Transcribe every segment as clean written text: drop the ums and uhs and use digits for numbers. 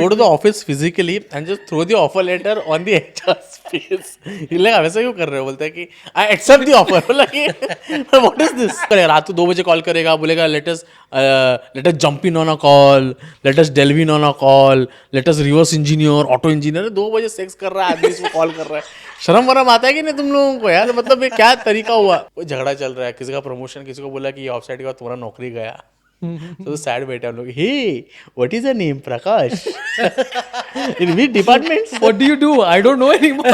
go to the office physically and just throw the offer letter on the HR's face. like वैसा क्यों कर रहे हो? बोलता है कि I accept the offer. बोला कि what is this? करेगा रात को 2 बजे कॉल करेगा, बोलेगा let us jump in on a call, let us delve in on a call, let us reverse engineer, auto engineer. 2 बजे सेक्स कर रहा है आदमी, इसको कॉल कर रहा है. शर्म वरम आता है कि नहीं तुम लोगों को यार? मतलब ये क्या तरीका हुआ? कोई झगड़ा चल रहा है, किसी का प्रमोशन, किसी को बोला कि ऑफ साइड के बाद तुम्हारा नौकरी गया. तो सैड बैठे हम लोग. Hey what is your name? Prakash. In which department? What do you do? I don't know anymore.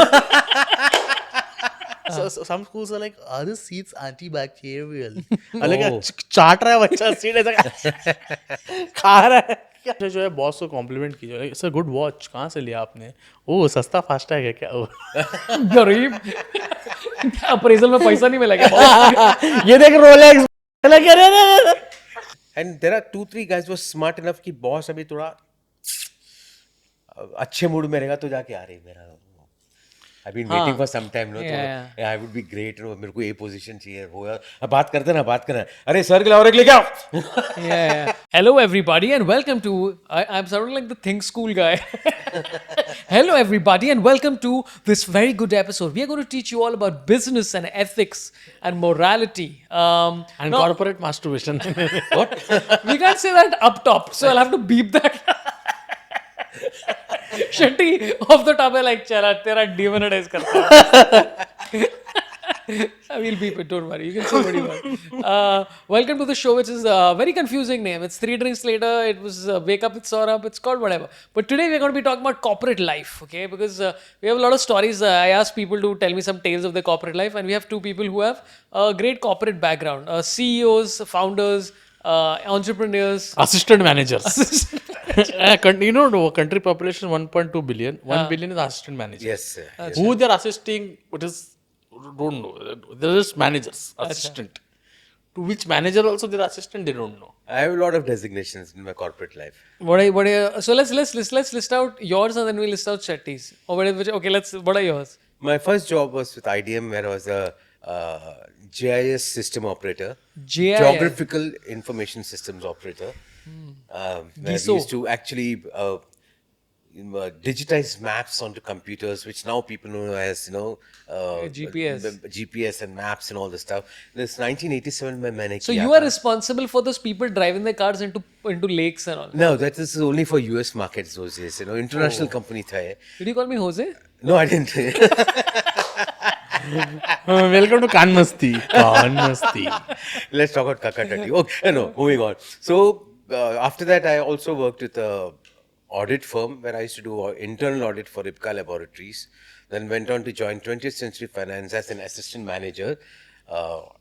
So some schools are like, are the seats antibacterial? अलग चाट रहा है बच्चा सीट ऐसा खा रहा है. क्या जो है बॉस को कॉम्प्लीमेंट कीजिए, सर गुड वॉच, कहाँ से लिया आपने? ओह सस्ता फास्ट है क्या? गरीब. अप्रेजल में पैसा नहीं मिला क्या? ये देख Rolex. And there are 2-3 guys who are smart enough कि बॉस अभी थोड़ा अच्छे मूड में रहेगा तो जाके आ रही मेरा. I've been waiting for some time, no? तो I would be great, no? मेरे को ये पोजीशन चाहिए, वो यार बात करते ना. अरे सर के लाओ लेके आओ. Yeah. Hello everybody and welcome to. I'm sounding like the Think School guy. Hello everybody and welcome to this very good episode. We are going to teach you all about business and ethics and morality. And corporate masturbation. What? We can't say that up top, so I'll have to beep that. Shetty off the top है like चला तेरा demonetize करता है. I will beep it, don't worry. You can say what you want. Welcome to the show, which is a very confusing name. It's 3 drinks later. It was Wake Up with Saurabh. It's called whatever. But today we're going to be talking about corporate life, okay? Because we have a lot of stories. I asked people to tell me some tales of their corporate life, and we have 2 people who have a great corporate background. CEOs, founders, entrepreneurs. Assistant managers. You know, country population 1.2 billion. 1 billion is assistant managers. Yes, sir. Yes. Who they're assisting, what is, don't know. They're just managers, assistant. To which manager also they're assistant, they don't know. I have a lot of designations in my corporate life. So let's list out yours and then we list out Shetty's. What are yours? My first job was with IDM, where I was a GIS system operator, GIS. Geographical Information Systems operator. Where we used to actually digitize maps onto computers, which now people know as, GPS and maps and all this stuff. This 1987 में मैंने So किया you था. are responsible for those people driving their cars into lakes and all. No, that is only for US markets those days. International company था ये. Did you call me Jose? No, I didn't. Welcome to Kan Masti. Let's talk about Kakatati. Okay, no, moving on. So after that, I also worked with a audit firm where I used to do internal audit for IPCA Laboratories. Then went on to join 20th Century Finance as an assistant manager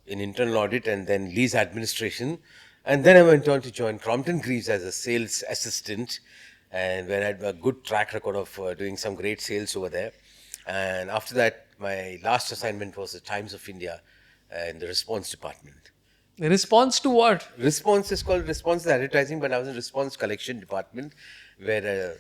in internal audit and then lease administration. And then I went on to join Crompton Greaves as a sales assistant, and where I had a good track record of doing some great sales over there. And after that, my last assignment was the Times of India in the response department. Response to what? Response is called response advertising, but I was in response collection department, where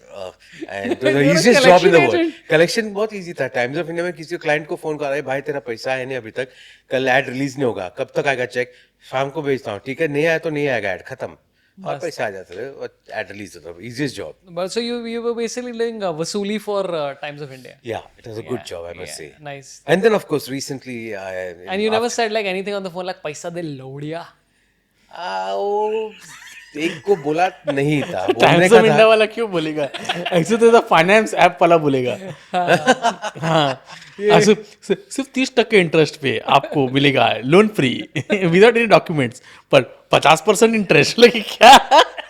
and it was the You're a easiest job in the collection world. Collection बहुत easy था. Times of India में किसी client को phone कर रहा है, भाई तेरा पैसा है नहीं अभी तक, कल एड रिलीज नहीं होगा, कब तक आएगा चेक, शाम को भेजता हूँ, ठीक है, नहीं आया तो नहीं आएगा एड, खत्म. और पैसा आ जाता है और एड रिलीज होता है. Easiest job. But so you were basically doing Vasuli for Times of India. Yeah, it was a good job, I must say. Nice. And then of course recently And you never said like anything on the phone like paisa de lodiya. एक को बोला नहीं था. Times of India वाला क्यों बोलेगा? ऐसे तो फाइनेंस ऐप वाला बोलेगा. हाँ, सिर्फ 30% इंटरेस्ट पे आपको मिलेगा loan free without any documents, पर 50% इंटरेस्ट लगे क्या?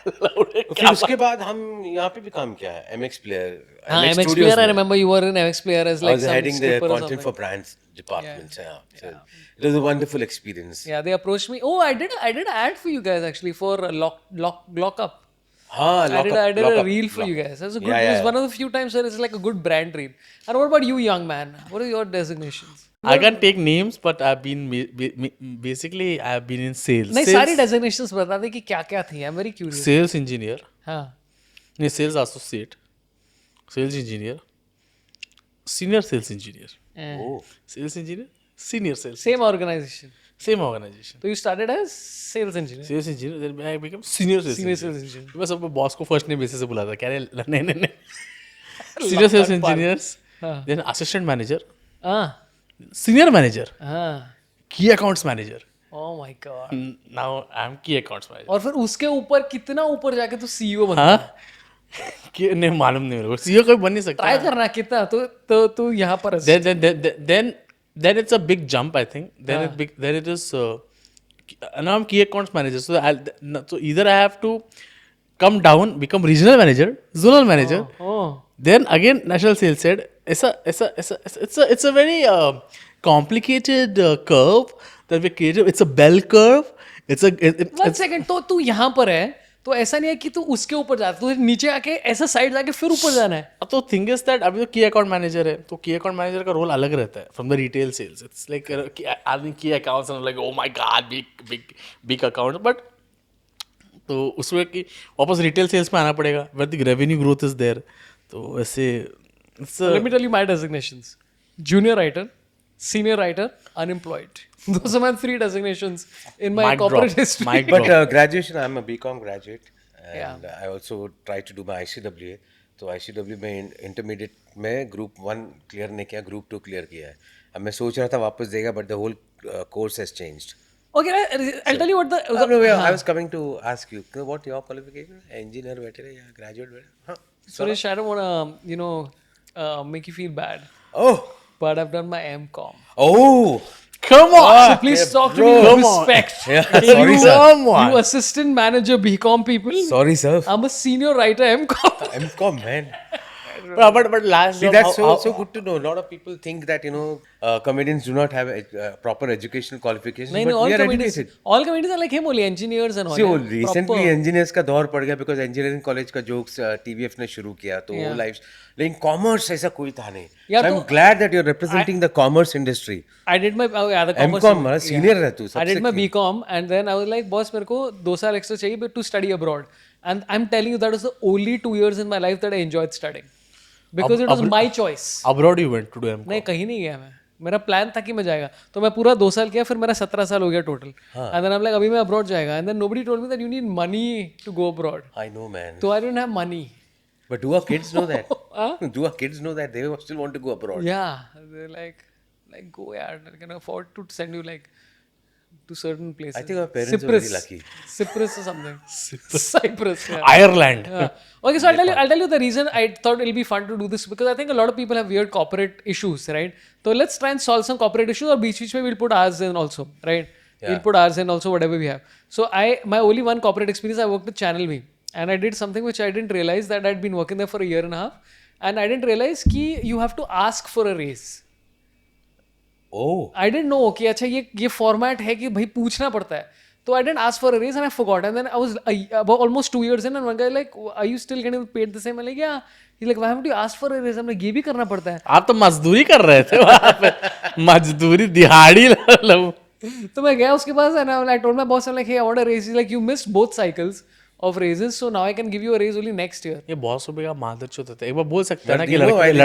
फिर उसके बाद हम यहाँ पे भी काम किया है. MX Player. MX Player, I remember you were in MX Player as like I was some heading the stripper or content something. for brands department. Yeah. So it was a wonderful experience. Yeah, they approached me. Oh, I did an ad for you guys actually for Lock Up. हाँ, I did a reel for you guys. That's a good. It was one of the few times where it's like a good brand reel. And what about you, young man? What are your designations? I can't take names, but I've been basically I've been in sales. नहीं सारी designations बता दे कि क्या क्या थी. I'm very curious. Sales engineer. हाँ. नहीं, sales associate, sales engineer, senior sales engineer, Oh. sales engineer, senior sales, Same organization. Same organization. So you started as sales engineer. Sales engineer, then I became senior sales Senior engineer. sales engineer. मैं सब boss को first name basis से बुलाता क्या रे नहीं senior sales engineers, then assistant manager, Ah. senior manager, Ah. key accounts manager. Oh my god. Now I'm key accounts manager. और फिर उसके ऊपर कितना ऊपर जाके तू सीईओ बनता हाँ कि नहीं मालूम नहीं मेरे को सीईओ कोई बन नहीं सकता ट्राई करना कितना तो तू यहाँ पर है। then it's a big jump I think then it is now I'm key accounts manager so either I have to come down become regional manager zonal manager Oh. then again national sales head it's a very complicated curve that we created. It's a bell curve. One second, तो तू यहाँ पर है तो ऐसा नहीं है कि तू उसके ऊपर जाता, तुझे नीचे आके ऐसा साइड जाके फिर ऊपर जाना है। तो थिंग इज दैट अभी तो की अकाउंट मैनेजर है तो की अकाउंट मैनेजर का रोल अलग रहता है from the retail sales. It's like आदमी की accounts and like oh my god big account but तो उसमें कि वापस रिटेल सेल्स में आना पड़ेगा where the revenue growth is there. तो ऐसे Let me tell you my designations: junior writer, senior writer, unemployed. Those are my 3 designations in my Mic corporate drop. history. Mic But graduation, I'm a BCom graduate, and Yeah. I also try to do my ICWA. तो ICW में intermediate में group 1 clear नहीं किया, group 2 clear किया है. अब मैं सोच रहा था वापस देगा, but the whole course has changed. Okay, I'll tell you what the. No, I was coming to ask you, what your qualification? Engineer better या graduate better? Huh? Suresh, I don't wanna, make you feel bad, Oh, but I've done my MCom. oh. come on. So please talk to me with Come on. respect. Yeah, sorry, sir. Come on. You assistant manager BCom people. Sorry, sir. I'm a senior writer MCom. MCom, man. But last See, job, that's how- so good to know. A lot of people think that comedians do not have proper educational qualifications, No, but all we are comedians, educated. all comedians are like him only, engineers and all. See, वो yeah. recently Proper. engineers का दौर पड़ गया because engineering college का jokes TVF ने शुरू किया तो वो lives लेकिन commerce ऐसा कोई था नहीं. यार So I'm तो- glad that you're representing the commerce industry. I did my the commerce. MCom मतलब senior है तू I सबसे. did my BCom and then I was like, boss, मेरे को 2 साल extra चाहिए but to study abroad. And I'm telling you, that was the only 2 years in my life that I enjoyed studying. Because it was my choice. abroad you went to do MCom. नहीं, कहीं नहीं गया मैं. मेरा plan था कि मैं जाएगा तो मैं पूरा 2 साल किया फिर मेरा 17 साल हो गया total. And then I'm like, अभी मैं abroad जाएगा. And then nobody told me that you need money to go abroad. I know, man. So I didn't have money. But do our kids know that? Do our kids know that they still want to go abroad? Yeah, they're like go, yeah, I can afford to send you like to certain places. I think our parents are very lucky. Cyprus or something. Cyprus. Yeah. Ireland. Okay, so I'll tell you the reason I thought it'll be fun to do this because I think a lot of people have weird corporate issues, right? So let's try and solve some corporate issues, or beach may we'll put ours in also, right? We'll put ours in also, whatever we have. So my only one corporate experience, I worked with Channel V, and I did something which I didn't realize, that I'd been working there for a year and a half, and I didn't realize कि you have to ask for a raise. Oh. I didn't know कि अच्छा ये format है कि भाई पूछना पड़ता है. So I didn't ask for a raise and I forgot. And then I was about almost 2 years in, and one guy like, are you still getting paid the same? I'm like, yeah. He's like, why haven't you asked for a raise? I'm like, ये भी करना पड़ता है. आप तो मजदूरी कर रहे थे वहाँ पे मजदूरी दिहाड़ी मतलब तो मैं गया उसके पास and I told my boss, I'm like, hey, I want a raise. He's like, you missed both cycles of raises, so now I can give you a raise only next year. ये बहुत सुबह का मादर होता था. एक बार बोल सकते हैं ना But कि you know why they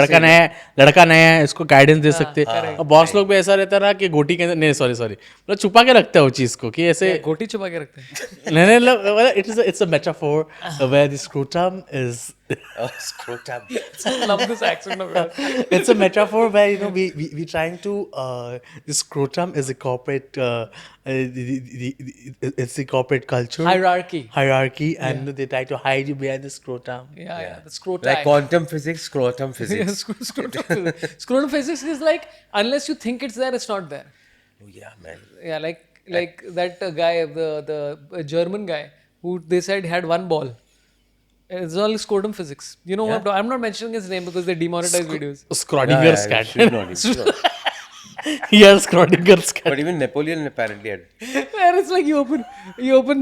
लड़का नया है इसको गाइडेंस दे सकते हैं. और बॉस लोग भी ऐसा रहता है ना कि गोटी के अंदर नहीं सॉरी मतलब छुपा के रखते हैं वो चीज को कि ऐसे गोटी छुपा के रखते हैं. नहीं it's a metaphor where the scrotum is Oh, scrotum. I love this accent of yours. it's a metaphor where we trying to the scrotum is a corporate it's the corporate culture Hierarchy. and they try to hide you behind the scrotum. Yeah. The scrotum. Like quantum physics, scrotum physics. Scrotum physics is like, unless you think it's there, it's not there. Oh yeah, man. Yeah, like that guy, the German guy who they said had one ball. It's all scrotum physics. You know what? I'm not mentioning his name because they demonetize videos. Schrodinger's Yeah, cat. should not, sure. Yes, Schrodinger's cat. But even Napoleon apparently had. And it's like you open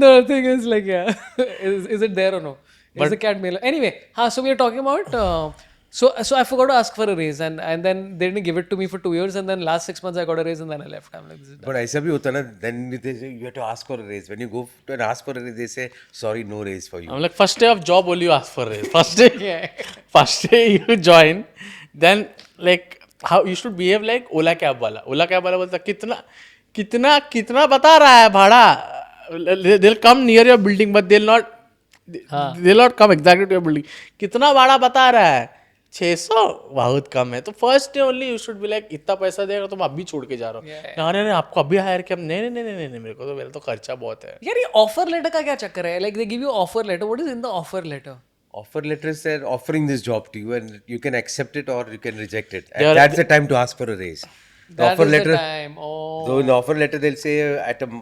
the thing and it's like, yeah, is it there or no? Is the cat male? Anyway, so we are talking about. So I forgot to ask for a raise, and then they didn't give it to me for 2 years, and then last 6 months I got a raise, and then I left. I'm like, this is done. But ऐसा भी होता ना, then they say you have to ask for a raise. When you go to and ask for a raise, they say sorry, no raise for you. I'm like, first day of job only you ask for raise. First day you join, then like how you should behave like Ola cab wala. Ola cab wala बोलता कितना कितना बता रहा है भाड़ा. They'll come near your building but they'll not come exactly to your building. कितना भाड़ा बता रहा है? 600 बहुत कम है. तो first day only you should be like इतना पैसा देगा तुम अभी छोड़ के जा रहे हो. अरे नहीं आपको अभी हायर किया. नहीं नहीं नहीं नहीं नहीं मेरे को तो मेरा तो खर्चा बहुत है. यार ये ऑफर लेटर का क्या चक्कर है? Like they give you offer letter. What is in the offer letter? Offer letters, they're offering this job to you, and you can accept it or you can reject it. And that's the time to ask for a raise. The That offer is letter. the time. Oh. So in the offer letter, they'll say at a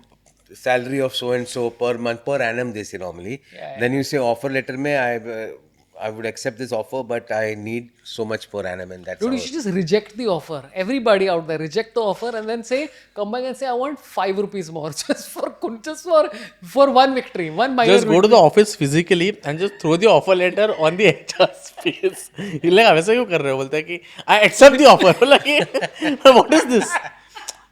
salary of so and so per month, per annum. They say normally. Yeah. Then you say offer letter mein I would accept this offer, but I need so much per annum, and that's Dude, how you should just reject the offer. Everybody out there, reject the offer and then say, come back and say, I want 5 rupees more just for one victory, one minor Just go to the office physically and just throw the offer letter on the HR's face. इलेगा वैसे क्यों कर रहे हो? बोलता है कि I accept the offer. बोला कि what is this?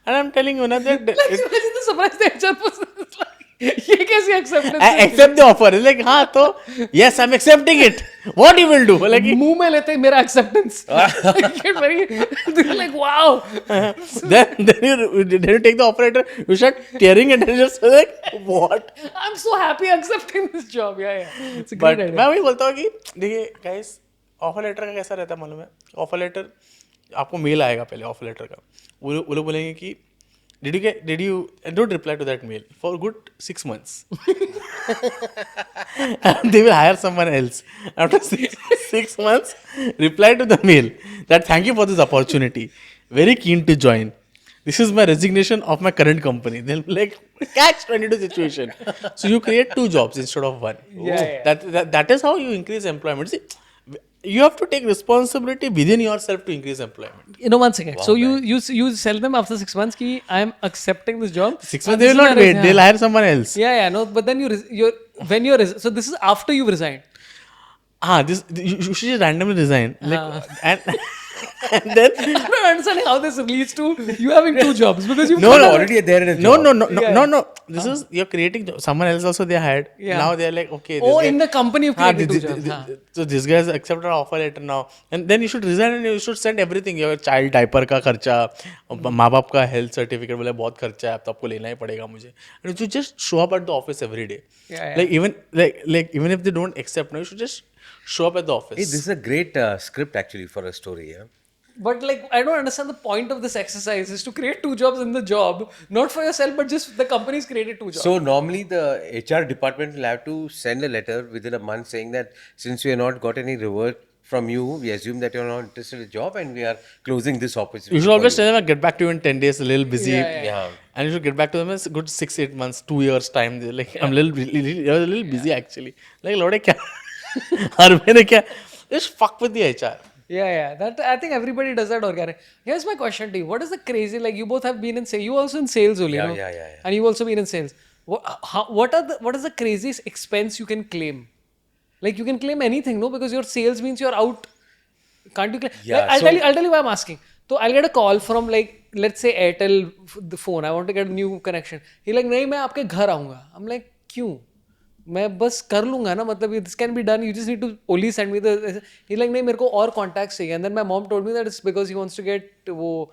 And I'm telling you ना that Imagine the surprise the HR person is like, ये कैसी acceptance I accept the offer. It's like हाँ तो yes I'm accepting it. What you will do? बोला कि मुंह में लेते हैं मेरा acceptance. Get very, they're like, wow. then you take the offer letter, you start tearing it and just like what? I'm so happy accepting this job. Yeah. It's a but great idea. मैं वही बोलता हूँ कि देखिए guys offer letter का कैसा रहता है मालूम है? ऑफर लेटर आपको मेल आएगा पहले ऑफर लेटर का. वो लोग बोलेंगे कि did you don't reply to that mail for good 6 months. And they will hire someone else after 6 months. Reply to the mail that thank you for this opportunity, very keen to join. This is my resignation of my current company. They'll be like catch 22 situation. So you create 2 jobs instead of 1. Yeah. That is how you increase employment. See, you have to take responsibility within yourself to increase employment. You know, one second. So you sell them after 6 months ki I am accepting this job. 6 months they will not wait. They'll hire someone else. Yeah, no. But then so this is after you've resigned. You should just randomly resign. And then I'm not understanding how this leads to you having 2 jobs because you you're already there in a job. no. This is you're creating someone else also they hired. Yeah. Now they're like okay. in the company you've created 2 jobs. So this guy has accepted an offer letter now, and then you should resign and you should send everything. Your child diaper का खर्चा, माँ बाप का health certificate बोले बहुत खर्चा है अब तो आपको लेना ही पड़ेगा मुझे. And you just show up at the office every day. Yeah. Like even if they don't accept, no, you should just show up at the office. Hey, this is a great script actually for a story. Yeah. But like I don't understand the point of this exercise is to create 2 jobs in the job, not for yourself, but just the company's created 2 jobs. So normally the HR department will have to send a letter within a month saying that since we have not got any reward from you, we assume that you're not interested in the job and we are closing this opportunity. You should always tell them I'll get back to you in 10 days, a little busy. Yeah. And you should get back to them in a good 6-8 months, 2 years time. They're like, I'm a little busy actually. Like, Lord, kya? Just fuck with the HR. Yeah. That I think everybody does that organic. Here's my question to you. What is the crazy, like you both have been in sales, you also in sales only, no? Yeah. And you've also been in sales. What is the craziest expense you can claim? Like you can claim anything, no? Because your sales means you're out. Can't you claim? Yeah, Like, I'll tell you why I'm asking. So I'll get a call from like, let's say Airtel, the phone. I want to get a new connection. He's like, नहीं मैं आपके घर आऊँगा. I'm like, क्यों? मैं बस कर लूंगा ना, मतलब this can be done. You just need to only send me the. He's like, नहीं मेरे को और contacts चाहिए. And then my mom told me that it's because he wants to get वो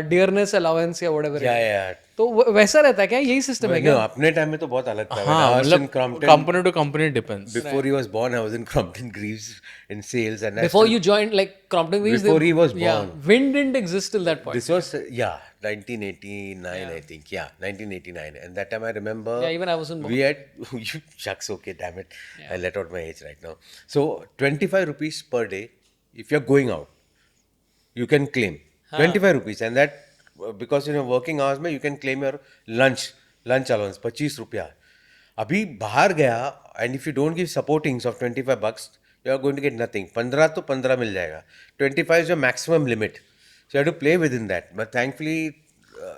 dearness allowance या whatever. Yeah. तो वैसा रहता है क्या? यही system है No, क्या? अपने टाइम में तो बहुत अलग था. When हाँ, I was in मतलब Crompton, company to company depends. before he was born, I was in Crompton Greaves in sales, and Before you joined like Crompton Greaves, Before he was yeah, born. Wind didn't exist till that point. This was 1989, I think. Yeah, 1989, and that time I remember. Yeah, even I wasn't born. We had shucks. Okay, damn it, I let out my age right now. So 25 rupees per day, if you're going out, you can claim 25 rupees, and that because in your working hours, में you can claim your lunch allowance 25 रुपया. अभी बाहर गया and if you don't give supportings of $25, you are going to get nothing. 15 तो 15 मिल जाएगा. 25 is your maximum limit. So you have to play within that. But thankfully,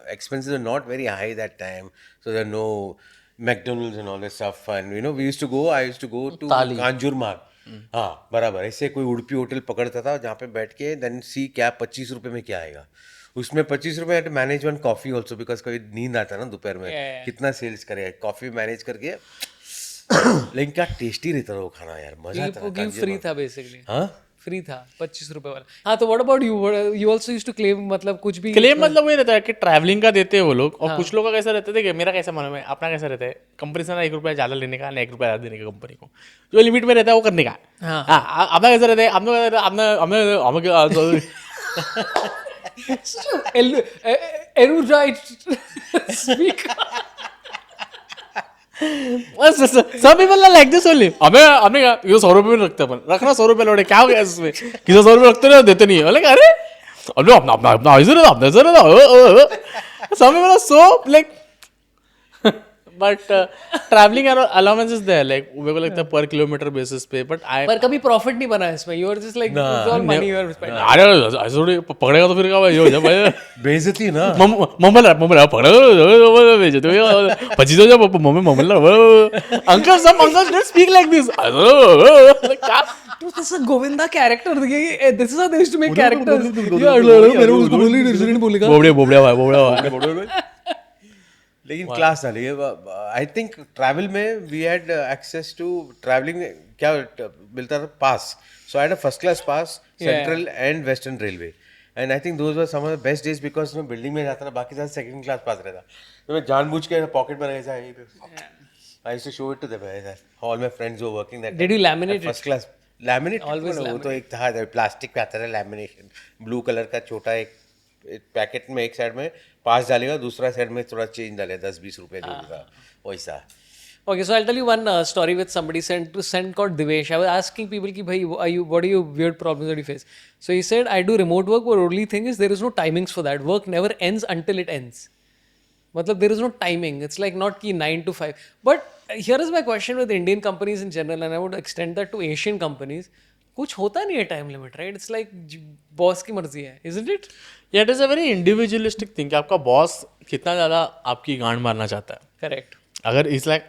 expenses are not very high that time. So there are no McDonald's and all that stuff. And I used to go to Kanjur मार्ग. हाँ बराबर ऐसे कोई उड़पी hotel पकड़ता था जहाँ पे बैठ के देन सी क्या 25 रुपए में क्या आएगा उसमें 25 रुपए to manage one coffee also because कभी नींद आता ना दोपहर में कितना सेल्स करेगा कॉफी मैनेज करके लेकिन क्या टेस्टी रहता था वो खाना यार मजा आता था फ्री था बेसिकली हाँ फ्री था 25 रुपए वाला. हाँ तो what about you? You also used to claim, मतलब कुछ भी क्लेम मतलब वही रहता है कि ट्रैवलिंग का देते हैं वो लोग, और कुछ लोगों का कैसा रहता है कि मेरा कैसा मालूम है, अपना कैसा रहता है, कंपनी से ना 1 रुपया ज़्यादा लेने का, ना 1 रुपया ज़्यादा देने का, कंपनी को जो लिमिट में रहता है वो करने का. हाँ अपना कैसा रहता है, erudite speaker. सब पीपल लाइक दिस ओनली. हमें हमने कहा ये 100 रुपये में रखते हैं, अपन रखना 100 रुपये लौटे, क्या हो गया इसमें, किसी 100 रुपये रखते नहीं देते नहीं है. बोले अरे अपना अपना अपना ऐसे रहता, अपना ऐसे रहता. सब people so like, but travelling allowance is there, like मेरे को लगता है पर किलोमीटर बेसिस पे, बट आई पर कभी प्रॉफिट नहीं बना इसमें. You are just like all money you are spending. अरे ऐसे थोड़ी पकड़ेगा तो फिर क्या ये हो जाए भाई. बेइज्जती ना. मुंबई पकड़ेगा भेजे तो 25 हो जाए Mumbai. Uncle some uncles don't speak like this. क्या This is a Govinda character. This is how they used to make characters. मेरे को उसको बोली नहीं बोलेगा. बोबड़े भाई. लेकिन क्लास था. लेकिन आई थिंक ट्रैवल में we had access to travelling. क्या मिलता था? Pass. So I had a first class pass, central and western railway. And I think those were some of the best days because मैं building में जाता था, बाकी सारा सेकंड क्लास पास रहता. तो मैं जानबूझ के पॉकेट में ऐसा I used to show it to them. All my friends were working that. Did you laminate it? First class laminate. Always वो तो एक था प्लास्टिक पे आता था लैमिनेशन, ब्लू कलर का छोटा एक पैकेट में, एक साइड में पास डालेगा, दूसरा साइड में थोड़ा चेंज डालेगा, 10-20 रुपए जो होगा वैसा. Okay, so I'll tell you one story with somebody sent called Divesh. I was asking people ki bhai, what are your weird problems that you face? So he said, I do remote work, but only thing is there is no timings for that. Work never ends until it ends. Matlab there is no timing. It's like not ki 9 to 5. But here is my question with Indian companies in general, and I would extend that to Asian companies. कुछ होता नहीं है time limit, right? It's like boss की मर्जी है, isn't it? Yeah, it is a very individualistic thing कि आपका boss कितना ज़्यादा आपकी गांड मारना चाहता है. करेक्ट. अगर it's like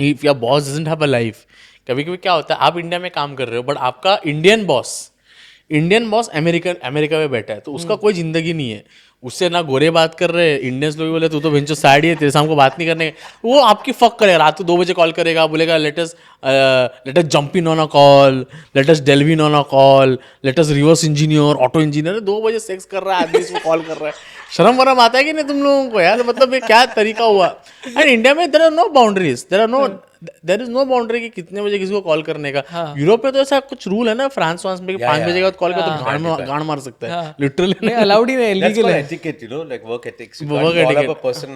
if your boss doesn't have a life, कभी कभी क्या होता है, आप इंडिया में काम कर रहे हो बट आपका इंडियन बॉस अमेरिका में बैठा है, तो उसका कोई जिंदगी नहीं है, उससे ना गोरे बात कर रहे हैं, इंडियंस लोग बोले तू तो भिंचो साड़ी है, तेरे से हमको बात नहीं करने. वो आपकी फक करेगा, रात को 2 बजे कॉल करेगा, बोलेगा let us jump in on a call, let us delve in on a call, let us reverse engineer, auto engineer. 2 बजे सेक्स कर रहा है आदमी, इसको कॉल कर रहा है. शर्म वरम आता है कि नहीं तुम लोगों को यार? मतलब ये क्या तरीका हुआ? एंड इंडिया में there are no boundaries, there is no boundary कि कितने बजे किसी को कॉल करने का. यूरोप में तो ऐसा कुछ रूल है ना, फ्रांस में 5 बजे के बाद कॉल कर तो गांड मार सकता है लिटरली. नहीं अलाउड ही नहीं, इलीगल है. etiquette, like work ethics. You can't call up a person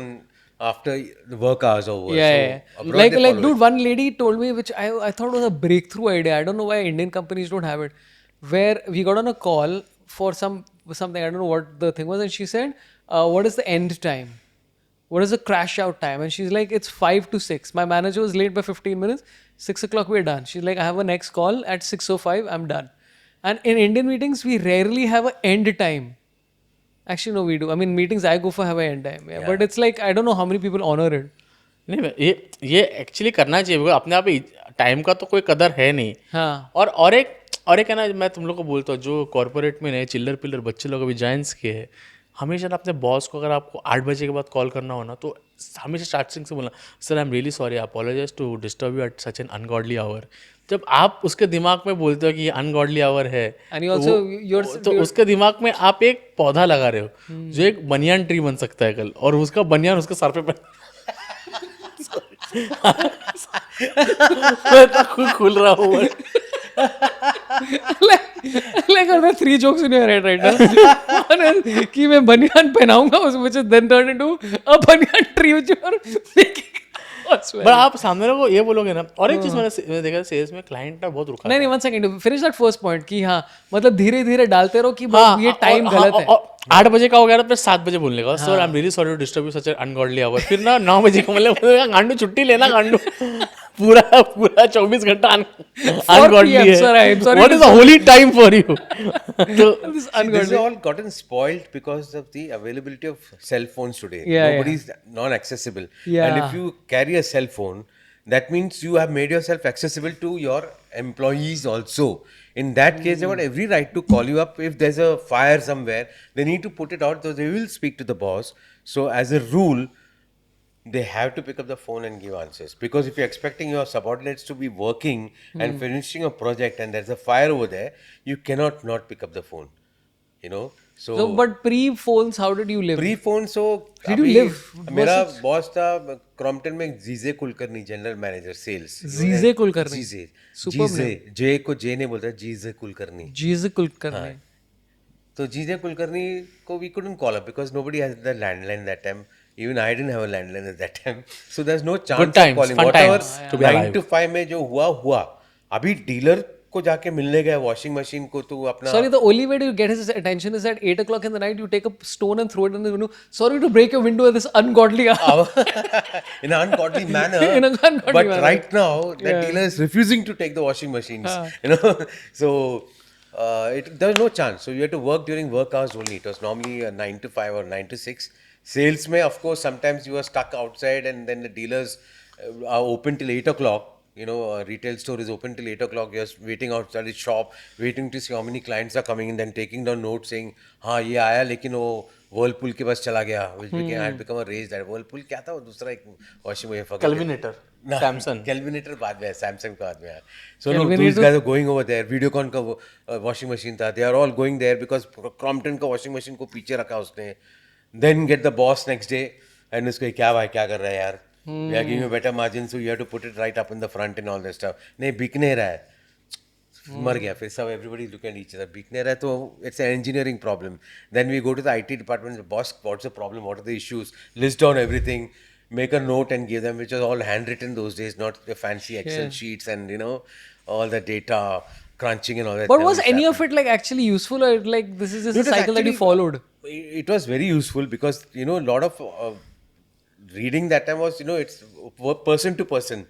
after the work hours are over. Yeah. So, abroad they Like follow dude, one lady told me, which I thought was a breakthrough idea. I don't know why Indian companies don't have it. Where we got on a call for something, I don't know what the thing was, and she said, what is the end time? What is the crash out time? And she's like, it's 5 to 6. My manager was late by 15 minutes. 6 o'clock we're done. She's like, I have a next call at 6:05. I'm done. And in Indian meetings, we rarely have an end time. Actually, no, we do. I mean, meetings I go for have an end time. Yeah. But it's like, I don't know how many people honor it. नहीं, ये actually करना चाहिए, because अपने आप time का तो कोई कदर है नहीं. हाँ. और एक है ना, मैं तुम लोग को बोलता हूँ, जो कॉर्पोरेट में नए चिल्लर पिल्लर बच्चे लोग अभी जॉइंस के हैं, हमेशा ना अपने बॉस को अगर आपको 8 बजे के बाद कॉल करना हो ना, तो हमेशा स्टार्टिंग से बोलना, sir I am really sorry, apologise to disturb you at such an ungodly hour. जब आप उसके दिमाग में बोलते हो कि ये अनगॉडली आवर है, तो उसके दिमाग में आप एक पौधा लगा रहे हो जो एक बनियान ट्री बन सकता है कल, और उसका बनियान उसके सर पे मैं खुल रहा हूँ. like are there 3 jokes in your head right now? One is कि मैं बनियान पहनाऊंगा, which is then turned into a banyan tree which you are making. But आप सामने को ये बोलोगे ना. और एक चीज मैंने देखा सेल्स में, क्लाइंट ना बहुत रुका. नहीं 1 second, finish that first point कि हाँ, मतलब धीरे धीरे डालते रहो कि ये टाइम गलत है. 8 बजे का हो गया तो 7 बजे बोलने का, sir I am really sorry to disturb you such an ungodly hour. फिर ना 9 बजे को मतलब गांडू छुट्टी लेना, गांडू पूरा 24 घंटा अनगॉडली है. What is the Holi time for you? This is all gotten spoiled because of the availability of cell phones today. Nobody's non-accessible. And if you carry a cell phone, that means you have made yourself accessible to your employees also. In that case, they have every right to call you up. If there's a fire somewhere, they need to put it out, so they will speak to the boss. So as a rule, they have to pick up the phone and give answers. Because if you're expecting your subordinates to be working and finishing a project and there's a fire over there, you cannot not pick up the phone. You know? So, but pre-phones, how did you live? Pre phone so Did you live? मेरा boss था Crompton में जीजे Kulkarni general manager sales जीजे कुलकर्णी? जीजे Superb जीजे जे को जे नहीं बोलता जीजे कुलकर्णी Jesus Kulkarni. तो जीजे कुलकर्णी को we couldn't call up because nobody has the landline that time. Even I didn't have a landline at that time. So there's no chance Good times, of calling. fun Whatever times to be 9 alive. to 5 में जो हुआ अभी dealer को जाके मिलने गया washing machine को तो अपना Sorry, the only way to get his attention is at 8 o'clock in the night, you take a stone and throw it in the window. Sorry to break your window at this ungodly hour. in an ungodly manner. In an ungodly but manner. right now, that dealer is refusing to take the washing machines. You know, so there was no chance. So you had to work during work hours only. It was normally a 9 to 5 or 9 to 6. Sales may, of course, sometimes you are stuck outside, and then the dealers are open till 8 o'clock. You know, a retail store is open till 8 o'clock. You're waiting outside the shop, waiting to see how many clients are coming in, then taking down notes saying, हाँ ये आया लेकिन वो Whirlpool के पास चला गया, which became had become a rage that Whirlpool क्या था वो दूसरा एक washing machine Kelvinator, Samsung. Kelvinator बाद में है, Samsung का बाद में है. So no, these guys are going over there. Videocon का washing machine था. They are all going there because Crompton का washing machine को पीछे रखा उसने. Then get the boss next day and उसको क्या भाई क्या कर रहा है यार? We are giving you better margin, so you have to put it right up in the front and all that stuff. नहीं बिक नहीं रहा है. मर गया फिर सब everybody look at each other. बिक नहीं रहा है तो it's an engineering problem. Then we go to the IT department. Boss, what's the problem? What are the issues? List down everything. Make a note and give them, which was all handwritten those days, not the fancy Excel sheets and you know all the data crunching and all that. But was any of it like actually useful, or like this is just a cycle that you followed? It was very useful because you know a lot of reading that time was, you know, it's person to person.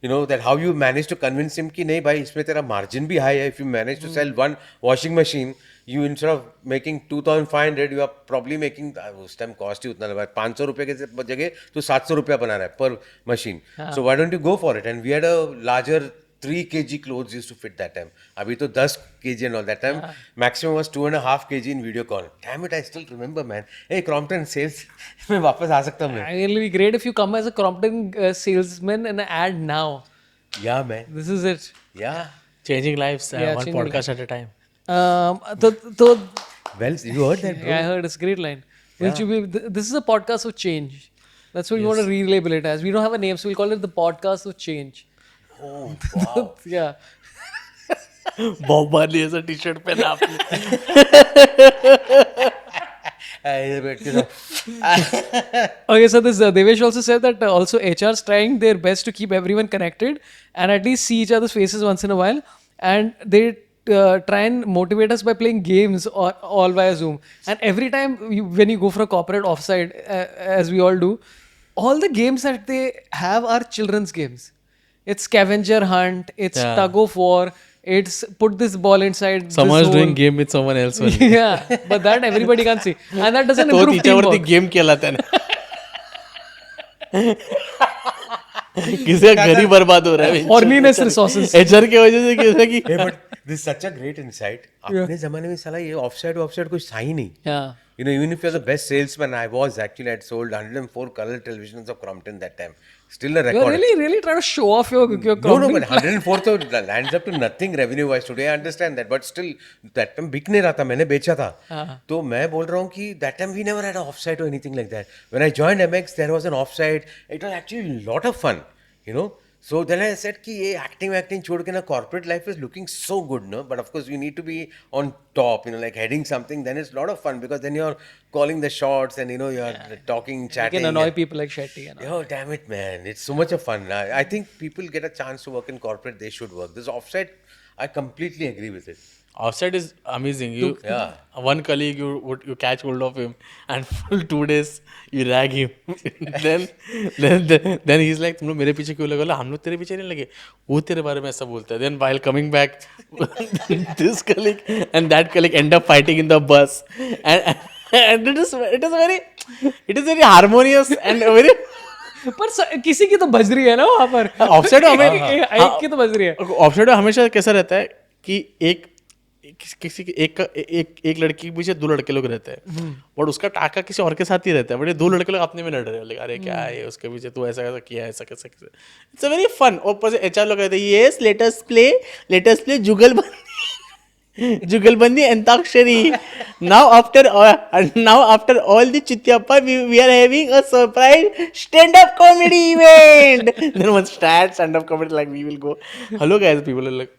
You know, that how you manage to convince him कि नहीं भाई इसमें तेरा margin भी high है. If you manage to sell one washing machine, you instead of making 2,500, you are probably making उस time cost ही उतना लगा 500 रुपए के जगह तो 700 रुपया बना रहा है per machine. So why don't you go for it? And we had a larger 3 kg clothes used to fit that time. अभी तो 10 kg and all that time. Maximum was 2.5 kg in Videocon. Damn it, I still remember, man. Hey, Crompton sales में वापस आ सकता हूँ मैं. It'll be great if you come as a Crompton salesman in an ad now. Yeah, man. This is it. Yeah. Changing lives, Yeah, one changing podcast at a time. So Well, you heard that, bro. yeah, I heard it's a great line. Will you be? This is a podcast of change. That's what we want to relabel it as. We don't have a name, so we'll call it the podcast of change. Oh, wow. Yeah. Bob Marley ऐसा T-shirt पहना आपने. इधर बैठ के तो Okay, so this Devesh also said that also HR's trying their best to keep everyone connected and at least see each other's faces once in a while, and they try and motivate us by playing games all via Zoom. And every time when you go for a corporate offsite, as we all do, all the games that they have are children's games. It's scavenger hunt, it's Yeah. tug of war, it's put this ball inside. Someone this is doing hole. game with someone else. only. Yeah, but that everybody can see, and that doesn't तो improve तिच्यावरती teamwork. Game केला त्याने. किसी का घर ही बर्बाद हो रहा है. Horniness resources. HR की वजह से किसी की. Hey, but this is such a great insight. अपने ज़माने में साला ये offside कुछ था ही नहीं. Yeah. You know, even if you're the best salesman, I was actually, I'd sold 104 color televisions of Crompton that time. Still a record. You're really trying to show off your No, Crompton but 104 तो lands up to nothing revenue wise today. I understand that, but still that time बिक नहीं रहा था, मैंने बेचा था. तो मैं बोल रहा हूँ कि that time we never had an offsite or anything like that. When I joined MX, there was an offsite. It was actually a lot of fun, you know. So then I said कि ये acting छोड़ के ना corporate life is looking so good, no? But of course you need to be on top, you know, like heading something. Then it's a lot of fun because then you're calling the shots and you know you're talking, You chatting. can annoy and- people like Shetty. You know? Oh, damn it, man. It's so much of fun. I think people get a chance to work in corporate, they should work. This offsite, I completely agree with it. Offside is amazing. Yeah. One colleague you catch hold of him and full 2 days you rag him. then he's like तुम लोग मेरे पीछे क्यों लगे? बोला, हम लोग तेरे पीछे नहीं लगे. वो तेरे बारे में ऐसा बोलता है. Then while coming back, this colleague and that colleague end up fighting in the bus. And it is very harmonious and very. पर किसी की तो बज रही है ना वहाँ पर. ऑफसाइड एक की तो बज रही है. ऑफसाइड हमेशा कैसा रहता है कि एक किसी एक लड़की के पीछे 2 लड़के लोग रहते हैं, बट उसका टाका किसी और के साथ ही रहता है, बट ये 2 लड़के लोग अपने में लड़ रहे हैं, like, अरे क्या है उसके पीछे, तू ऐसा ऐसा किया, ऐसा कैसे कैसे, इट्स अ वेरी फन. और ऊपर से HR लोग कहते हैं यस लेट अस प्ले जुगलबंदी antakshari. Now after all the Chityappa, we are having a surprise stand-up comedy event. Then one stand-up comedy, like we will go. Hello guys, people are like.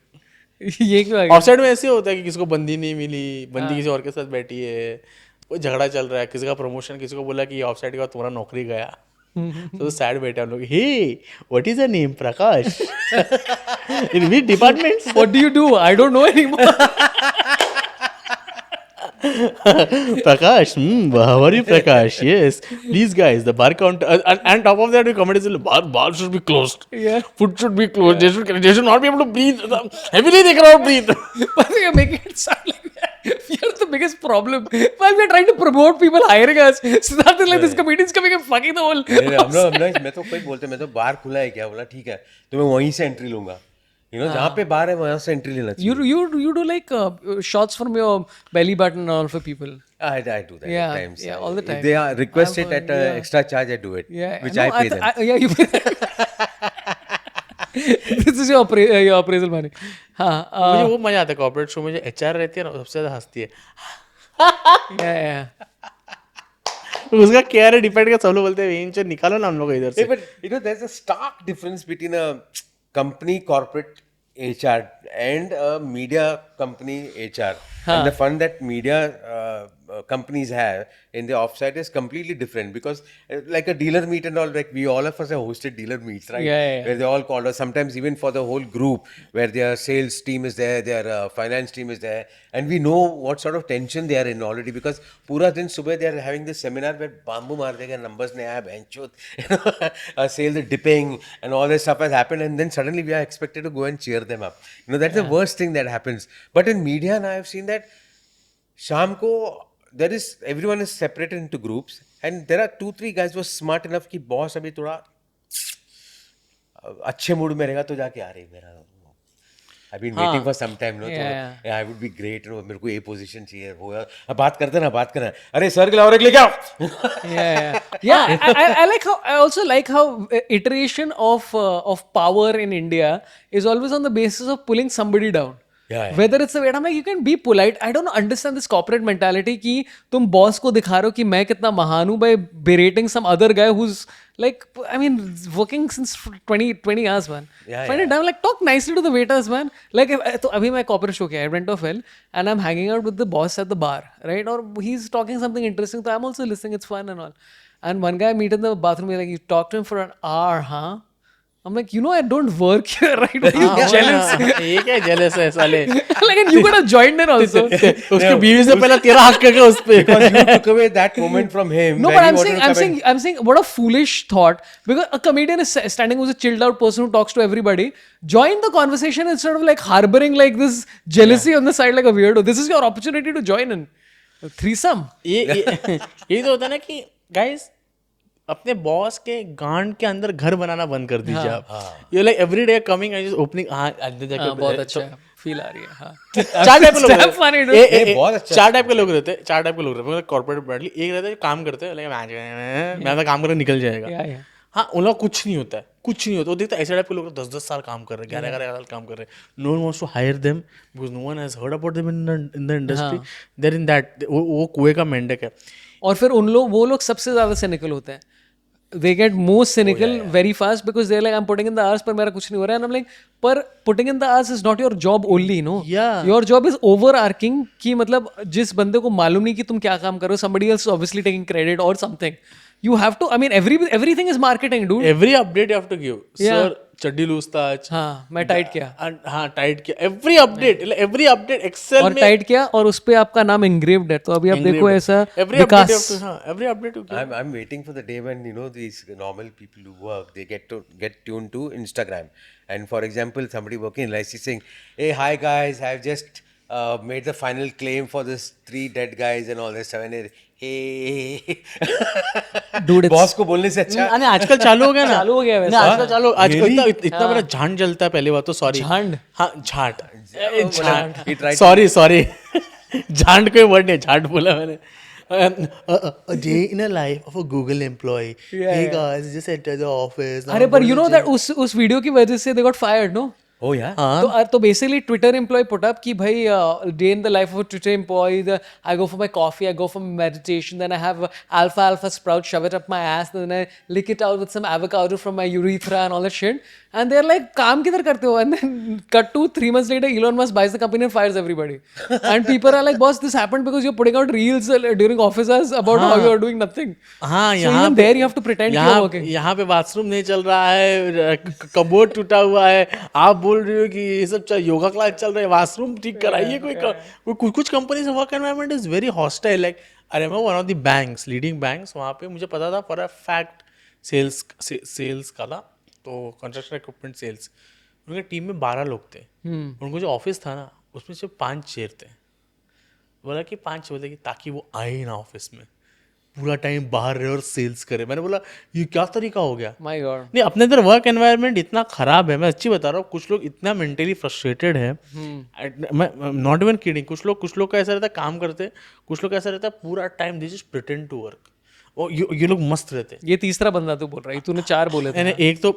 ये क्यों आ गया? Offside में ऐसे होता है कि किसी को बंदी नहीं मिली, बंदी किसी और के साथ बैठी है, कोई झगड़ा चल रहा है, किसी का प्रमोशन, किसी को बोला कि ऑफसाइड के बाद तुम्हारा नौकरी गया, तो सैड बैठे हम लोग. Hey what is your name? Prakash. In which department? What do you do? I don't know anymore. Prakash, how are you, Prakash? Yes, please, guys, the bar counter, and top of that, we comment is bar should be closed. Yeah. Food should be closed. They should not be able to breathe. Heavily, they cannot breathe. But you're making it sound like we are the biggest problem. While we're trying to promote people hiring us, Siddharth is like, this comedian's coming and fucking the whole. मैं तो कोई बोलते, मैं तो बार खुला है क्या, बोला ठीक है तो मैं वहीं से एंट्री लूंगा, जहाँ पे बार है वहाँ से एंट्री लेना चाहिए. You do like shots from your belly button and all for people. I do that Yeah, at times. yeah, all the time. If they are request it at extra charge, I do it. Yeah, which no, I pay them. yeah, you pay. This is your appraisal money. हाँ. मुझे वो मजा आता है corporate show में, जो HR रहती है ना, सबसे ज्यादा हंसती है. Yeah. उसका क्या है, डिपेंड का, सब लोग बोलते हैं इनको निकालो ना हम लोग इधर से. But there's a stark difference between a company corporate HR and a media company HR. And the fun that media companies have in the offsite is completely different, because like a dealer meet and all, like we all of us have hosted dealer meets, right? Yeah. Where they all call us, sometimes even for the whole group, where their sales team is there, their finance team is there, and we know what sort of tension they are in already, because pura din subah they are having this seminar where bamboo maar dega, numbers nahi aaya, benchut, sales are dipping and all this stuff has happened, and then suddenly we are expected to go and cheer them up. That's the worst thing that happens. But in media now I've seen that Sham ko everyone is separated into groups, and there are 2-3 guys who are smart enough कि boss अभी थोड़ा अच्छे mood में रहेगा तो जाके आ रही मेरा, I've been waiting for some time, no? Yeah. I would be great, मेरे को ये position चाहिए, वो यार बात करना, अरे सर के लाओ, लेके आओ. Yeah. I like how, I also like how iteration of power in India is always on the basis of pulling somebody down. Yeah. Whether it's the way, I'm like, you can be polite. I don't understand this corporate mentality कि तुम boss को दिखा रहे हो कि मैं कितना महान हूँ by berating some other guy who's like, I mean, working since 20 hours, man. Find it down, like, talk nicely to the waiters, man. Like, तो अभी मैं corporate show किया, I went off well, and I'm hanging out with the boss at the bar, right? Or he's talking something interesting, so I'm also listening, it's fun and all. And one guy I meet in the bathroom, he's like, you talk to him for an hour, huh? I'm like, I don't work here, right? Why are you jealous? ये क्या jealous है साले? Like, and you could have joined in also. उसकी बीवी से पहले तेरा हक है उस पे. Because you took away that moment from him. No, when but he I'm wanted to saying, come I'm saying, what a foolish thought. Because a comedian is standing who's a chilled out person who talks to everybody. Join the conversation instead of like harboring like this jealousy on the side like a weirdo. This is your opportunity to join in. Threesome. ये तो होता है ना कि guys, अपने boss के गांड के अंदर घर बनाना बंद कर दीजिए आप. You like every day coming and just opening, अंदर जाके बहुत अच्छा है. फील आ रही है. हाँ. चार टाइप के लोग funny, dude. बहुत अच्छा. चार टाइप के लोग रहते हैं कॉर्पोरेट ब्रांडली. एक रहता है जो काम करते हैं, मैं तो काम करके निकल जाएगा. हाँ, उन लोग कुछ नहीं होता है, वो देखता है ऐसे टाइप के लोग 10-10 साल काम कर रहे हैं, 11-11 साल काम कर रहे हैं. No one wants to hire them because no one has heard about them in the industry. There in that वो कुएं का मेंढक है. और फिर वो लोग सबसे ज्यादा cynical होते हैं. They get most cynical very fast because they're like, I'm putting in the hours, पर मेरा कुछ नहीं हो रहा है. And I'm like, पर putting in the hours is not your job only, no? Yeah. Your job is overarching कि मतलब जिस बंदे को मालूम नहीं कि तुम क्या काम कर रहे हो, somebody else is obviously taking credit or something. You have to, I mean, everything is marketing, dude. Every update you have to give. Yeah. Sir, चड्डी लूजता आज. हाँ, मैं टाइट किया. हाँ, टाइट किया. Every update Excel और में. टाइट किया और उस पे आपका नाम engraved है. तो अभी आप देखो ऐसा Every update you Vikas. have to, हाँ, every update you give. I'm waiting for the day when these normal people who work, they get tuned to Instagram, and for example somebody working in licensing, hey hi guys, I've just made the final claim for this 3 dead guys and all this stuff. And hey, Dude, it's- boss को बोलने से अच्छा नहीं आजकल चालू हो गया ना चालू हो गया वैसे। नहीं, आजकल चालू आजकल Really? इतना मेरा झांड जलता है पहले बात तो सॉरी झांड? हाँ झांट He tried to- sorry sorry झांड कोई वर्ड नहीं झांट बोला मैंने a day in a life of a Google employee. Hey guys, just enter the office. अरे पर you know that उस वीडियो की वजह से they got fired, no? Oh yeah. तो basically Twitter employee put up कि भाई day in the life of Twitter employee I go for my coffee I go for meditation then I have alpha sprout shove it up my ass then I lick it out with some avocado from my urethra and all that shit and they are like काम किधर करते हो and then cut to 3 months later Elon Musk buys the company and fires everybody and people are like boss this happened because you're putting out reels during office hours about how you are doing nothing. हाँ So यहाँ even there you have to pretend you're working. यहाँ पे bathroom नहीं चल रहा है cupboard टूटा हुआ है आप बोल रहे हो कि ये सब योगा क्लास चल रहा है बाथरूम ठीक कराइए कोई कुछ companies work environment is very hostile like I remember one of the banks leading banks वहाँ पे मुझे पता था फॉर अ फैक्ट सेल्स का था तो कंस्ट्रक्शन इक्विपमेंट सेल्स उनके टीम में 12 लोग थे उनको जो ऑफिस था ना उसमें सिर्फ 5 चेयर थे बोला कि 5 बोलते कि ताकि वो आए ना ऑफिस में पूरा टाइम बाहर रहे और सेल्स करे मैंने बोला ये क्या तरीका हो गया My God. नहीं अपने इधर वर्क एनवायरनमेंट इतना खराब है मैं अच्छी बता रहा हूँ कुछ लोग इतना मेंटली फ्रस्ट्रेटेड है मैं नॉट इवन किडिंग कुछ लोग का ऐसा रहता है काम करते कुछ लोग का ऐसा रहता है पूरा time they just pretend to work वो ये लोग मस्त रहते ये तीसरा बंदा तू बोल रहा है तूने 4 बोले थे हैं एक तो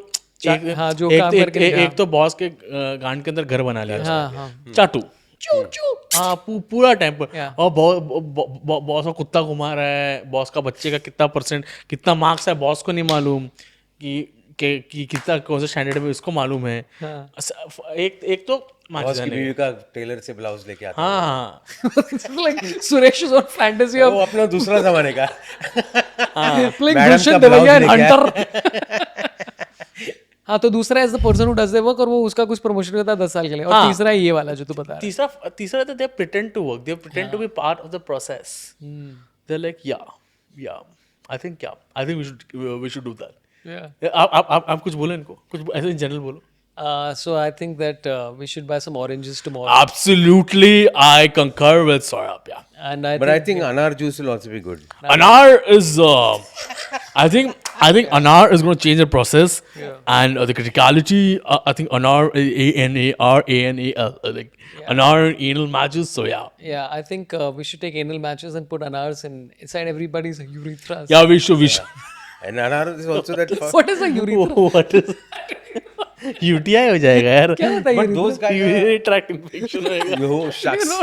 हाँ, जो काम करके निकाला। एक तो बॉस के गांड के अंदर घर बना लिया हाँ, हाँ। चाटू हाँ पूरा टाइम पर Yeah. और बॉस का कुत्ता घुमा रहा है बॉस का बच्चे का कितना मार्क्स है बॉस को नहीं मालूम कि कितना कौन से स्टैंडर्ड में इसको मालूम है हाँ। एक तो बॉस की बीवी का टेलर से ब्लाउज लेके आता हाँ like Suresh is on fantasy है of वो अपना दूसरा जमाने का playing मैडम Gulshan का blouse Devaiya and लेके Hunter. हाँ तो दूसरा is the person who does the work और वो उसका कुछ प्रमोशन करता है 10 साल के लिए और तीसरा है ये वाला जो तू बता रहा तीसरा तो they pretend to work they pretend to be part of the process they like yeah I think we should do that है. आप कुछ बोलो इनको कुछ ऐसे इन जनरल बोलो So I think that we should buy some oranges tomorrow. Absolutely, I concur with Saurabh. Yeah. And I but I think think anar juice will also be good Anar is, I think Anar is going to change the process, and the criticality. I think Anar ANARANAL. Like Anar anal matches. So yeah, yeah, I think we should take anal matches and put anars inside everybody's urethras. yeah, we should. and anar is also that What is a urethra? What is? UTI हो जाएगा यार. क्या होता है but urethra? those guys Urinary tract infection होएगा. oh shucks I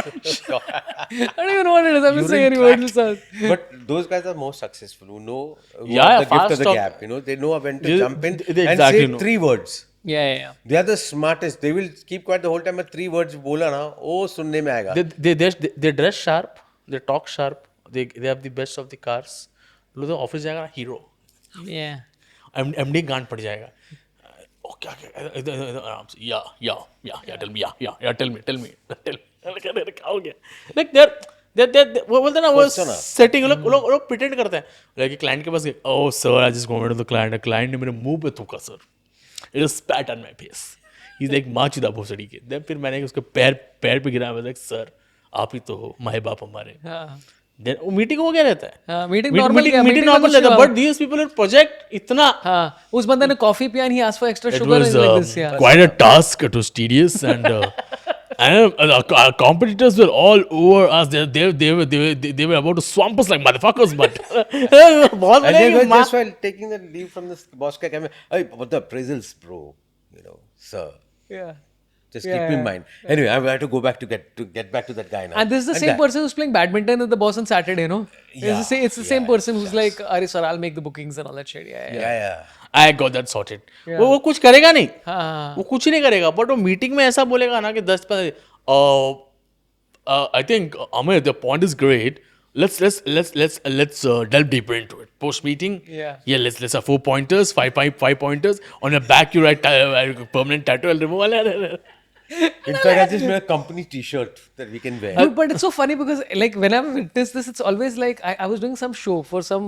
don't even know what it is. I'm just saying any word it says. but those guys are more successful who know Yeah, the gift fast of the talk. gap they know when to They- jump in they and exactly say know. 3 words Yeah. they are the smartest they will keep quiet the whole time but 3 words बोला ना वो सुनने में आएगा They dress sharp. They talk sharp. They have the best of the cars. लोग तो office जाएगा ना हीरो. Yeah. MD गांड पड़ जाएगा. ओ क्या आराम से या टेल मी क्या हो गया लाइक देयर वो बोलते हैं ना वो सेटिंग लोग प्रिटेंड करते हैं लाइक क्लाइंट के पास गए oh sir I just going to the client ने मेरे मुंह पे थूका sir it is spat on my face he is like माचिदा भोसड़ी के देन फिर मैंने उसके पैर पे गिरा मैं लाइक सर आप ही तो हो माए बाप हमारे हाँ. देन वो मीटिंग हो गया रहता है हाँ, meeting normal क्या, मीटिंग meeting नॉर्मल तो रहता है कुछ but these people in project इतना हाँ. उस बंदे ने कॉफी पिया and he asked for extra It sugar was and like this. Yeah. quite a task. It was tedious, and our competitors were all over us. They were about to swamp us like motherfuckers. But बहुत and they बड़े were माँ- just while taking the leave from the boss ka hey what the appraisals bro sir Yeah. just keep in mind anyway I have to go back to get back to that guy now And this is the same person who's playing badminton with the boss on Saturday, no? It's the same person who's like, "Arey sir, I'll make the bookings and all that shit." Yeah. yeah I got that sorted. वो कुछ करेगा नहीं. हाँ. वो कुछ ही नहीं करेगा. But वो मीटिंग में ऐसा बोलेगा ना कि 10-15 I think Amir, the point is great. Let's delve deeper into it. Post meeting, Yeah. Let's have 4 pointers, 5 pointers. On your back, you write permanent tattoo. I'll remove. in fact I just made a company t-shirt that we can wear Dude, but it's so funny because like when I've witnessed this, it's always like I was doing some show for some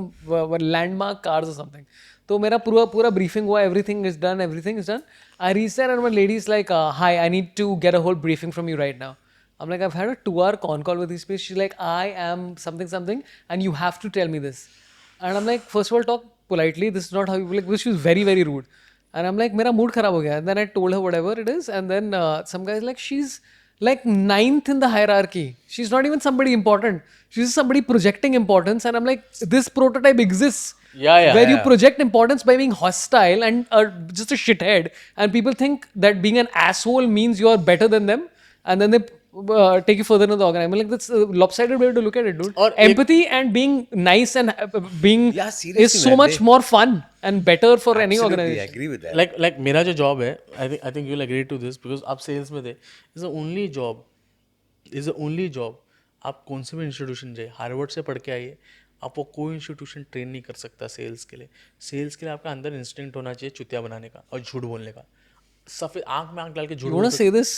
landmark cars or something. So मेरा पूरा briefing हुआ, everything is done. I reached there and one lady is like, "Hi, I need to get a whole briefing from you right now." I'm like, I've had a 2-hour con call with these people. She's like, I am something, something, and you have to tell me this. And I'm like, first of all, talk politely. This is not how you like. Because she was very, very rude. And I'm like, mera mood kharab ho gaya. And then I told her whatever it is. And then some guy's like, she's like ninth in the hierarchy. She's not even somebody important. She's somebody projecting importance. And I'm like, this prototype exists. Yeah, Where you project importance by being hostile and just a shithead. And people think that being an asshole means you're better than them. And then they take you further into the organization. I'm like, that's a lopsided way to look at it, dude. Or Empathy and being nice and being Yeah, seriously, is so man, much more fun and better for any Absolutely, I organization. agree with that. like मेरा जो job है, I think you'll agree to this because आप sales में थे, is the only job आप कौन से भी इंस्टीट्यूशन जाइए, हार्वर्ड से पढ़ के आइए, आपको कोई इंस्टीट्यूशन ट्रेन नहीं कर सकता सेल्स के लिए. सेल्स के लिए आपका अंदर इंस्टिंक्ट होना चाहिए चुतिया बनाने का और झूठ बोलने का. सफेद आंख में आंख डाल के झूठ You want to say this?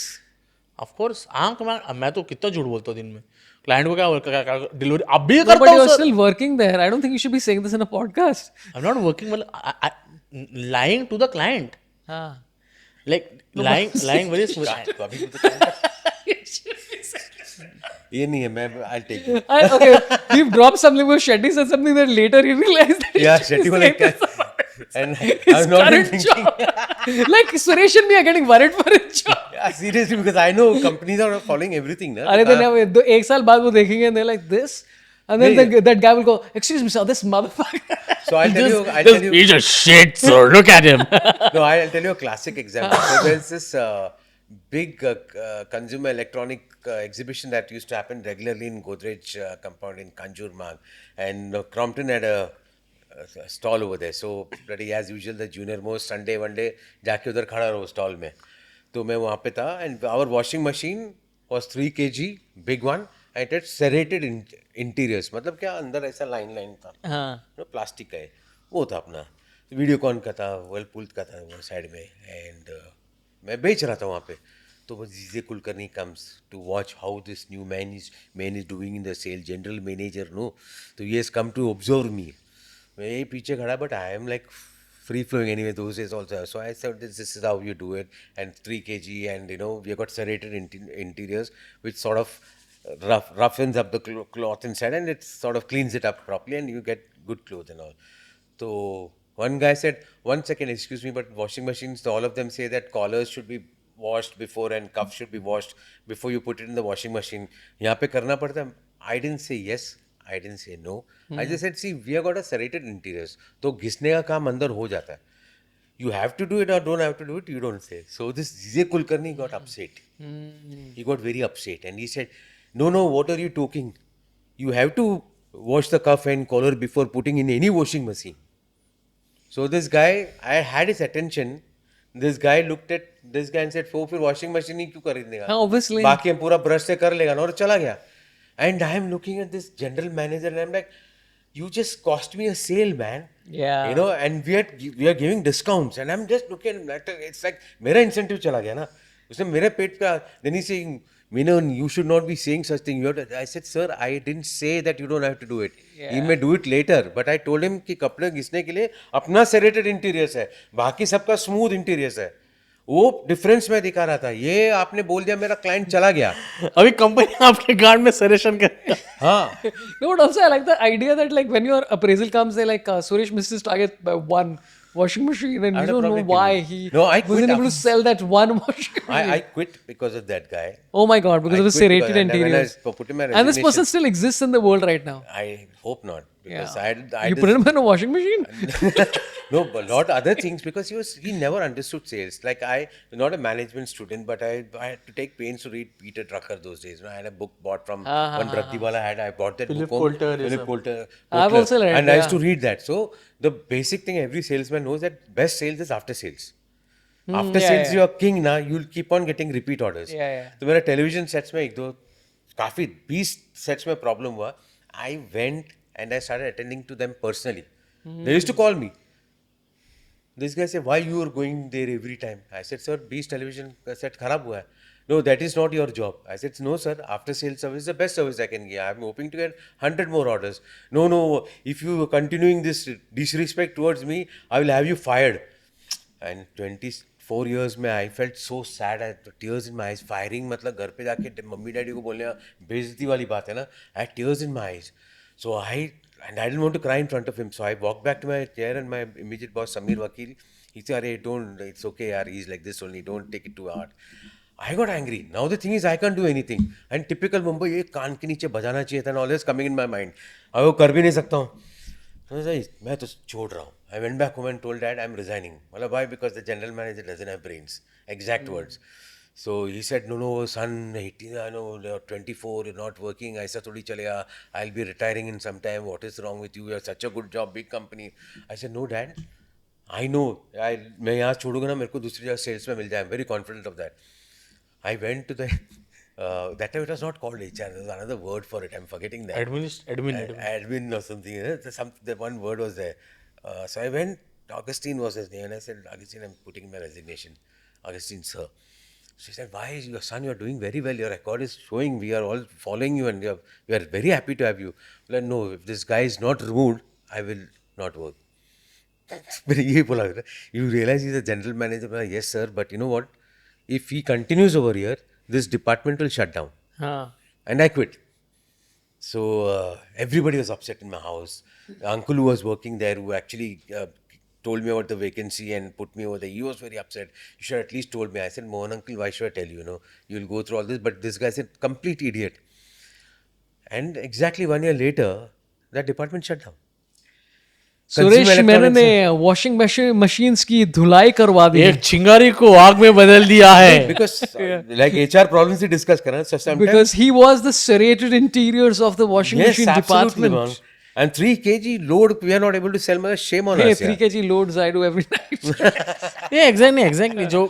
Of course आंख में मैं तो कितना झूठ बोलता हूँ दिन में. क्लाइंट को क्या डिलीवरी अब भी No, करता but हूँ you're sir. still working there. I don't think you should be saying this in a podcast. I'm not working well. Lying to the client. हाँ. Like lying very smooth. तो अभी तो ये नहीं है मैं I'll take it. Okay, we've dropped something where Shetty said something that later he realized that he Yeah, should Shetty be was saying like, this about and his I'm not even current thinking. job. Like Suresh and me are getting worried for his job. Yeah, seriously, because I know companies are following everything. Na? अरे then एक साल बाद वो देखेंगे and they're like this, and then that guy will go, excuse me sir, this motherfucker. So I'll tell you. He's a shit, sir. Look at him. No, I'll tell you a classic example. So there's this big consumer electronic exhibition that used to happen regularly in Godrej compound in Kanjur Marg, and Crompton had a stall over there. So bloody as usual, the junior most Sunday one day जाके उधर खड़ा रहो stall में. तो मैं वहाँ पे था and our washing machine was 3 kg, big one, and it had serrated interiors. मतलब क्या अंदर ऐसा लाइन था. हाँ. प्लास्टिक का है वो था अपना वीडियोकॉन का था वर्लपूल का था वो साइड में एंड मैं बेच रहा था वहाँ पे तो वो GJ Kulkarni comes to watch how this new man is doing in the cell general manager no तो ये has come to observe me मैं यही पीछे खड़ा but I am like free flowing anyway those days also so I said this is how you do it and 3 kg and you know we got serrated interiors which sort of roughens up the cloth inside and it sort of cleans it up properly and you get good clothes and all. So one guy said, 1 second, excuse me, but washing machines, all of them say that collars should be washed before and cuffs should be washed before you put it in the washing machine. यहाँ पे करना पड़ता है. I didn't say yes. I didn't say no. I just said, see, we have got a serrated interiors. तो घिसने का काम अंदर हो जाता है. You have to do it or don't have to do it, you don't say. So this Zizek Kulkarni got upset. He got very upset and he said, no, what are you talking? You have to wash the cuff and collar before putting in any washing machine. So this guy, I had his attention. This guy looked at this guy and said, फिर washing machine ही क्यों खरीदने का? Obviously. बाकी हम पूरा brush से कर लेगा ना और चला गया. And I am looking at this general manager and I'm like, you just cost me a sale, man. Yeah. You know, and we are giving discounts and I'm just looking at that. It's like मेरा incentive चला गया ना. उसने मेरे पेट पे then he's saying, Minan, you should not be saying such thing. I said, sir, I didn't say that you don't have to do it. Yeah. He may do it later. But I told him कि कपड़े घिसने के लिए अपना serrated interiors है. बाकी सबका smooth interiors है. वो डिफरेंस मैं दिखा रहा था. ये आपने बोल दिया मेरा क्लाइंट चला गया. अभी कंपनी आपके गार्ड में सरेशन करेगा. हाँ. No, but also I like the idea that like when your appraisal comes, they're like Suresh missed his target by 1 washing machine and I you would don't know probably why kill he him. No, I wasn't quit able to sell that 1 washing machine. I quit because of that guy. Oh my god, because I of his quit because- serrated and when I interiors. put in my And this resignation- person still exists in the world right now. I hope not. Because Yeah. I You put him in a washing machine? no, but a lot other things because he never understood sales. Like not a management student, but I had to take pains to read Peter Drucker those days. You know, I had a book bought from one Pratibala had. I bought that Philip book. Coulter is Philip a- Coulter. I've also read, and I used yeah. to read that. So the basic thing every salesman knows that best sales is after sales. After yeah, sales yeah. you are king ना. You'll keep on getting repeat orders. Yeah, yeah. तो मेरा television sets में 20 sets में problem हुआ. I went and I started attending to them personally. They used to call me. This guy said, why you are going there every time? I said, sir, 20 television set खराब हुआ है. No, that is not your job. I said, no, sir, after sales service is the best service I can give. I'm hoping to get 100 more orders. No, if you are continuing this disrespect towards me, I will have you fired. And 4 years में I felt so sad. I had tears in my eyes. Firing मतलब घर पे जाके mummy daddy को बोलने बेइज्जती वाली बात है ना. I had tears in my eyes. So I didn't want to cry in front of him. So I walked back to my chair and my immediate boss Samir Vakil, he said, "Arey, don't. It's okay, yaar. He's like this only. Don't take it too hard." I got angry. Now the thing is, I can't do anything. And typical Mumbai, ये कान के नीचे बजाना चाहिए था. And all this coming in my mind. अब वो कर भी नहीं सकता हूँ. So मैं तो छोड़ रहा हूँ. I went back home and told Dad I'm resigning. मतलब why? Because the general manager doesn't have brains. Exact words. So he said, no, son, 18, I know, you're 24, you're not working. ऐसा थोड़ी चलेगा. I'll be retiring in some time. What is wrong with you? You have such a good job, big company. I said, no, Dad. I know. मैं यहाँ छोड़ूंगा ना मेरे को दूसरी जगह सेल्स में मिल जाए. I'm very confident of that. I went to the that time it was not called HR. There was another word for it. I'm forgetting that. Admin or something. The one word was there. So I went. Augustine was his name, and I said, Augustine, I'm putting in my resignation. Augustine, sir. She said, why, your son? You are doing very well. Your record is showing. We are all following you, and we are very happy to have you. Well, no, if this guy is not removed, I will not work. मैंने ये बोला, you realize he's a general manager? Yes, sir. But you know what? If he continues over here, this department will shut down. And I quit. So everybody was upset in my house. Uncle who was working there, who actually told me about the vacancy and put me over there, he was very upset. You should at least told me. I said, Mohan uncle, why should I tell you? You know, you'll go through all this. But this guy said, complete idiot. And exactly 1 year later, that department shut down. Suresh Menon ने washing machines की धुलाई करवा दी. एक चिंगारी को आग में बदल दिया है. Because like HR problems he discussed करना. So sometimes because he was the serrated interiors of the washing yes, machine absolutely, department. man. And 3 kg load we are not able to sell. Shame on Hey, us. 3 kg loads I do every night. ये exactly जो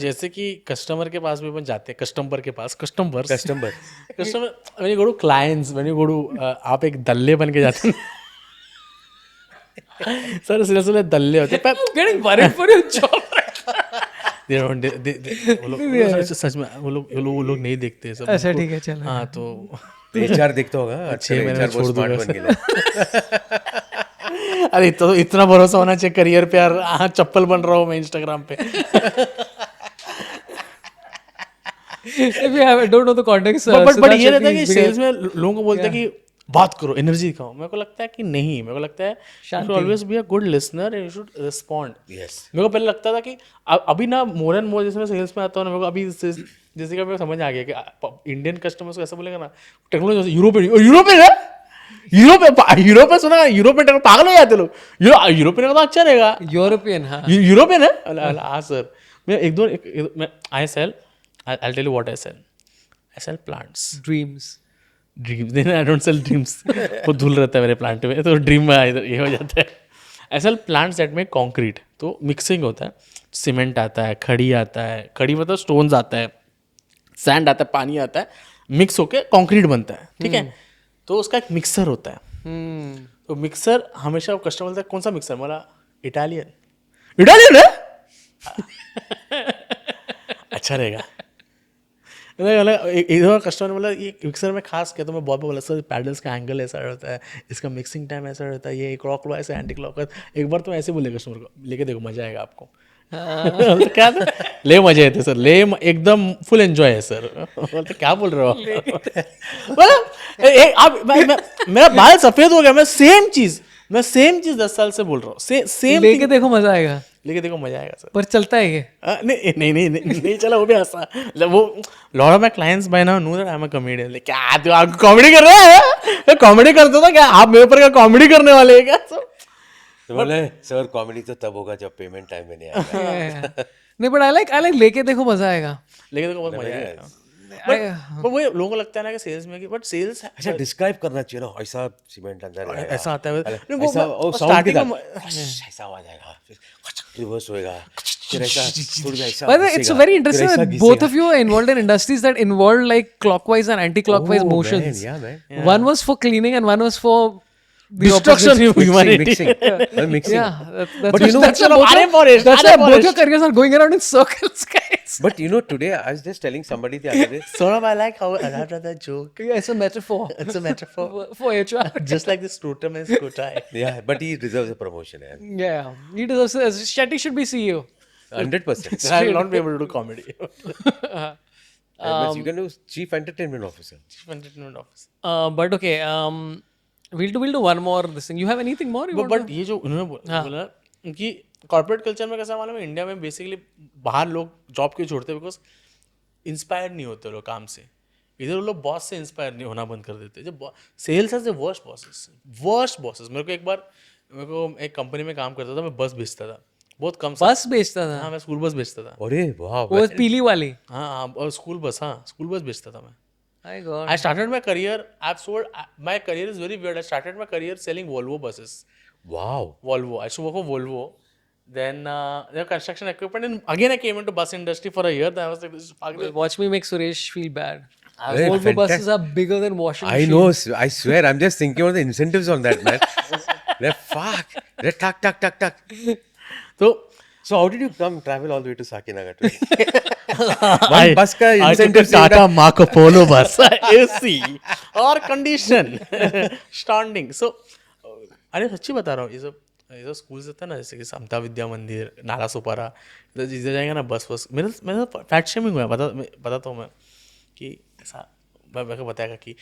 जैसे कि customer के पास भी अपन जाते हैं, customer के पास customer when you go to clients, when you go to आप एक दल्ले बन के जाते हैं. सर सिलसिले दल्ले होते हैं. Getting worried for your job. सच में वो लोग नहीं देखते सब. अच्छा ठीक है चलो. हाँ तो HR देखता होगा. 6 महीने छोड़ छोड़ बन गया. अरे तो इतना भरोसा होना चाहिए करियर पे यार. हाँ चप्पल बन रहा हूँ मैं इंस्टाग्राम पे. If you don't know the context, but ये रहता है कि सेल्स में लोगों को बोलते हैं कि बात करो, एनर्जी दिखाओ. मेरे को लगता है कि नहीं. मेरे को लगता है you should always be a good listener and you should respond. मेरे को पहले लगता था कि अभी ना मोर एंड मोर जैसे मैं सेल्स में आता हूँ ना, मेरे को अभी जैसे कि मेरे को समझ आ गया कि इंडियन कस्टमर्स को ऐसा बोलेगा ना टेक्नोलॉजी यूरोपियन यूरोप सुना यूरोपियन पागल हो जाते लोग. यूरोपियन का तो अच्छा रहेगा. यूरोपियन. हाँ यूरोपियन है. हाँ सर मैं एक दो आई cell. I'll tell you what I sell. I sell plants. Dreams. Then I don't sell dreams. वो धूल रहता है मेरे प्लांट में तो ड्रीम में इधर ये हो जाता है. I sell plants that make concrete. तो मिक्सिंग होता है. सीमेंट आता है, खड़ी आता है. खड़ी मतलब स्टोन्स आता है, सैंड आता है, पानी आता है, मिक्स होके कंक्रीट बनता है. ठीक है. तो उसका एक मिक्सर होता है. तो मिक्सर हमेशा कस्टमर बोलता है कौन सा मिक्सर? बोला इटालियन है. अच्छा रहेगा. इधर कस्टमर ने बोला ये मिक्सर में खास क्या, तो मैं बहुत बोला सर पैडल्स का एंगल ऐसा रहता है, इसका मिक्सिंग टाइम ऐसा रहता है, ये क्लॉकवाइज है एंटी क्लॉकवाइज. एक बार तो ऐसे बोले कस्टमर को, लेके देखो मजा आएगा आपको. तो क्या था, ले मजे आते सर, ले एकदम फुल एंजॉय है सर. बोलते क्या बोल रहे हो आप. मेरा बाल सफेद हो गया. मैं सेम चीज 10 साल से बोल रहा हूँ. सेम लेके देखो मजा आएगा. लेके देखो मजा आएगा सर. पर चलता है ये? नहीं चला. वो भी हंसा. वो lot of my clients by now know that I am a comedian. क्या तू आप कॉमेडी कर रहे हैं? कॉमेडी करते हो क्या आप? मेरे ऊपर क्या कॉमेडी करने वाले हैं क्या? तो बोले सर कॉमेडी तो तब होगा जब पेमेंट टाइम में नहीं आएगा. नहीं बट आई लाइक लेके देखो मजा आएगा. लेके देखो बहुत मजा आएगा. बट वो लोगों को लगता है ना कि सेल्स में, बट सेल्स अच्छा डिस्क्राइब करना चाहिए ना. ऐसा सीमेंट अंदर ऐसा आता है, स्टार्टिंग में ऐसा आवाज आएगा, रिवर्स होएगा, फिर ऐसा थोड़ा ऐसा. But it's very interesting that both of you are involved in industries that involve like clockwise and anti-clockwise motions. Man. One was for cleaning and one was for destruction of humanity. Mixing. Yeah, But you know, that's why both your careers are going around in circles, guys. But you know, today I was just telling somebody the other day. Saurabh, I like how I love that joke. It's a metaphor. It's a metaphor for HR. Just like the scrotum and scroti. Yeah, but he deserves a promotion. Yeah, he deserves. Shetty should be CEO. 100%. Then I will not be able to do comedy. Unless you can do chief entertainment officer. Chief entertainment officer. But okay, we'll do one more this thing. You have anything more? You want but ये जो उन्होंने बोला कि corporate culture में कैसा मालूम है, India में बेसिकली बाहर लोग जॉब क्यों छोड़ते हैं, बिकॉज इंस्पायर नहीं होते लोग काम से. इधर वो लोग बॉस से इंस्पायर नहीं होना बंद कर देते. जब sales has the worst bosses. मेरे को एक कंपनी में काम करता था, मैं बस बेचता था, बहुत कम. बस बेचता था? हाँ, मैं स्कूल बस बेचता था. अरे वाह. वो पीली वाली? हाँ, स्कूल बस बेचता था मैं. My God. I started my career. My career is very weird. I started my career selling Volvo buses. Wow. Volvo. I used to work for Volvo. Then construction equipment. And again, I came into bus industry for a year. Then I was like, this is fucking. Watch me make Suresh feel bad. Hey, Volvo buses fantastic. are bigger than washing I machines. know. I swear. I'm just thinking about the incentives on that, man. They're fuck. They're tuck. So how did you travel all the way to Sakinagar? One bus ka incentive se Tata Marco Polo bus. AC और condition standing. So अरे सच्ची बता रहा हूँ, ये सब schools होता है ना, जैसे कि समता विद्या मंदिर, नाला सोपारा, इधर जाएंगे ना बस. मेरा फैट शेमिंग हुआ. बताता हूँ मैं कि ऐसा मैं को बताएगा कि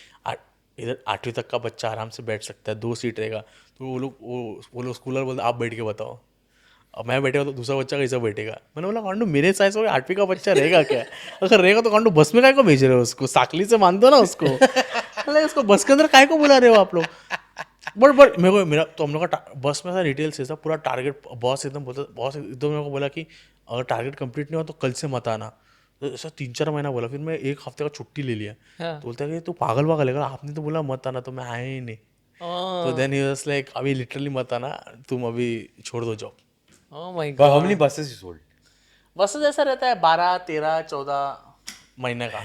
इधर 8वीं तक का बच्चा आराम से बैठ सकता है, 2 सीट रहेगा. तो वो लोग स्कूलर बोलते आप बैठ के बताओ. अब मैं बैठेगा तो दूसरा बच्चा कैसा बैठेगा. मैंने बोला कांडू मेरे साइज हो 8वीं का बच्चा रहेगा क्या? अगर रहेगा तो कांडू बस में काय को भेज रहे हो उसको, साकली से मान दो ना उसको. उसको बस के अंदर काय को बुला रहे हो आप लोग. बट मेरा तो हम लोग का बस में ऐसा डिटेल्स ऐसा पूरा टारगेट. बॉस एकदम मेरे को बोला कि अगर टारगेट कंप्लीट नहीं हुआ तो कल से मत आना. तो ऐसा 3-4 महीना बोला. फिर मैं 1 हफ्ते का छुट्टी ले लिया. तो बोलता है कि तू पागल है, आपने तो बोला मत आना, तो मैं आया ही नहीं. तो देन ही वाज लाइक अभी लिटरली मत आना, तुम अभी छोड़ दो job. Oh my But God. how many buses you sold? बस ऐसा रहता है 12, 13, 14 महीने का.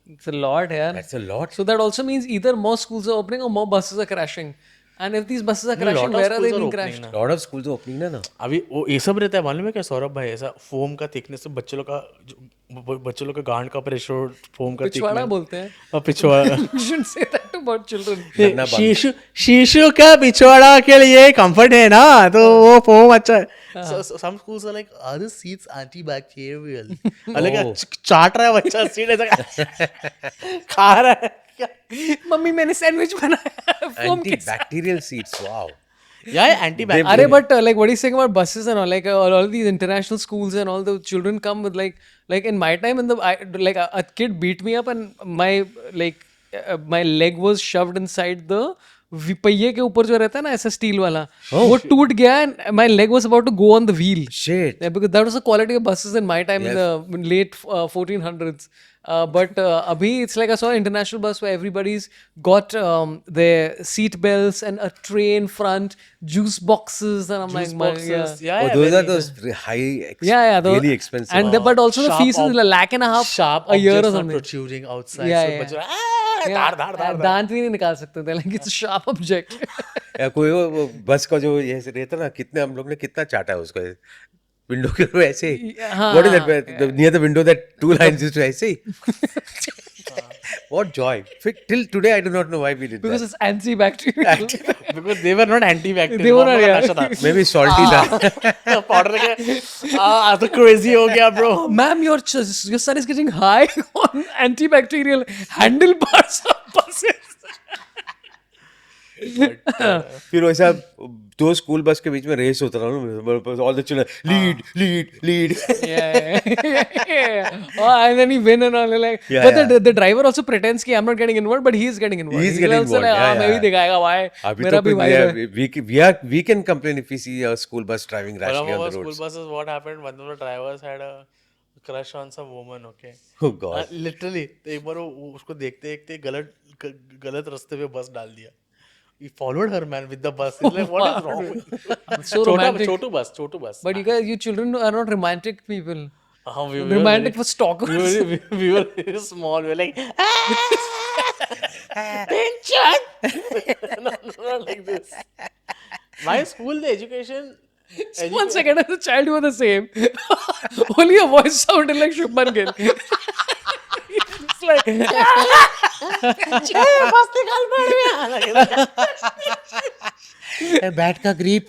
It's a lot, yeah. That's a lot. So that also means either more schools are opening or more buses are crashing. And if these buses are crashing, lot of where are they schools are being opening crashed? Lot of schools are opening na. अभी वो ये सब रहता है मालूम है क्या सौरभ भाई, ऐसा फोम का थिकनेस से बच्चे लोग का गांड का प्रेशर, फोम का पिछवाड़ा बोलते हैं. और पिछवाड़ा. You shouldn't say that about children. शीशु का पिछवाड़ा के लिए कंफर्ट है ना, तो वो फोम अच्छा है. Some schools are like, are the seats antibacterial? अलग चाट रहा है बच्चा सीट ऐसा खा रहा है. मम्मी मैंने सैंडविच बनाया. Antibacterial seats. Wow. Yeah, antibacterial. Arey, but like what he's saying about buses and all, like all these international schools and all, the children come with like in my time, like a kid beat me up and my my leg was shoved inside the पहिए के ऊपर जो रहता है ना ऐसा steel वाला, वो टूट गया and my leg was about to go on the wheel. Shit. Yeah, because that was the quality of buses in my time in the late 1400s. But abhi it's like I saw an international bus where everybody's got their seat belts and a tray in front, juice boxes, and I'm like, boxes. yeah. Yeah, those very are those Those, really expensive. And but also the fees is $1.5 sharp a year or objects are something. protruding outside. Yeah, so yeah. बच्चे धार. दांत भी नहीं निकाल सकते थे, like it's a sharp object. या कोई वो बस का जो ये रहता ना, कितने हम लोग ने कितना चाटा है उसको विंडो के ऊपर ऐसे ही. What is that near the window that 2 lines used to ऐसे ही. What joy. Till today I do not know why we did Because that. it's antibacterial. Because they were not antibacterial. They were not, yeah. Maybe salty था. Powder लगे तो crazy हो गया bro. Ma'am, your son is getting high on antibacterial handlebars of buses. फिर वैसा 2 school bus के बीच में race होता था. All the children lead. Yeah. Oh, and then he win and all like. Yeah, but the driver also pretends कि I'm not getting involved, but he is getting involved. He's getting also involved. like, मैं भी दिखाएगा why. अभी मेरा तो भी भाई है. we can complain if we see a school bus driving One rashly of on our the school roads. buses, what happened, one of the drivers had a crush on some woman, okay? Oh God. Literally, एक बार वो उसको देखते देखते गलत रास्ते पे बस डाल दिया. He followed her, man, with the bus. He's like, what is wrong with you? So romantic. Chotu bus. But you children are not romantic people. We were Romantic very- for stalkers. we were very small. We were like, Pinchan! no, like this. My school, the education. 1 second, as a child, you were the same. Only your voice sounded like Shubman Gill. It's like, bat का grip.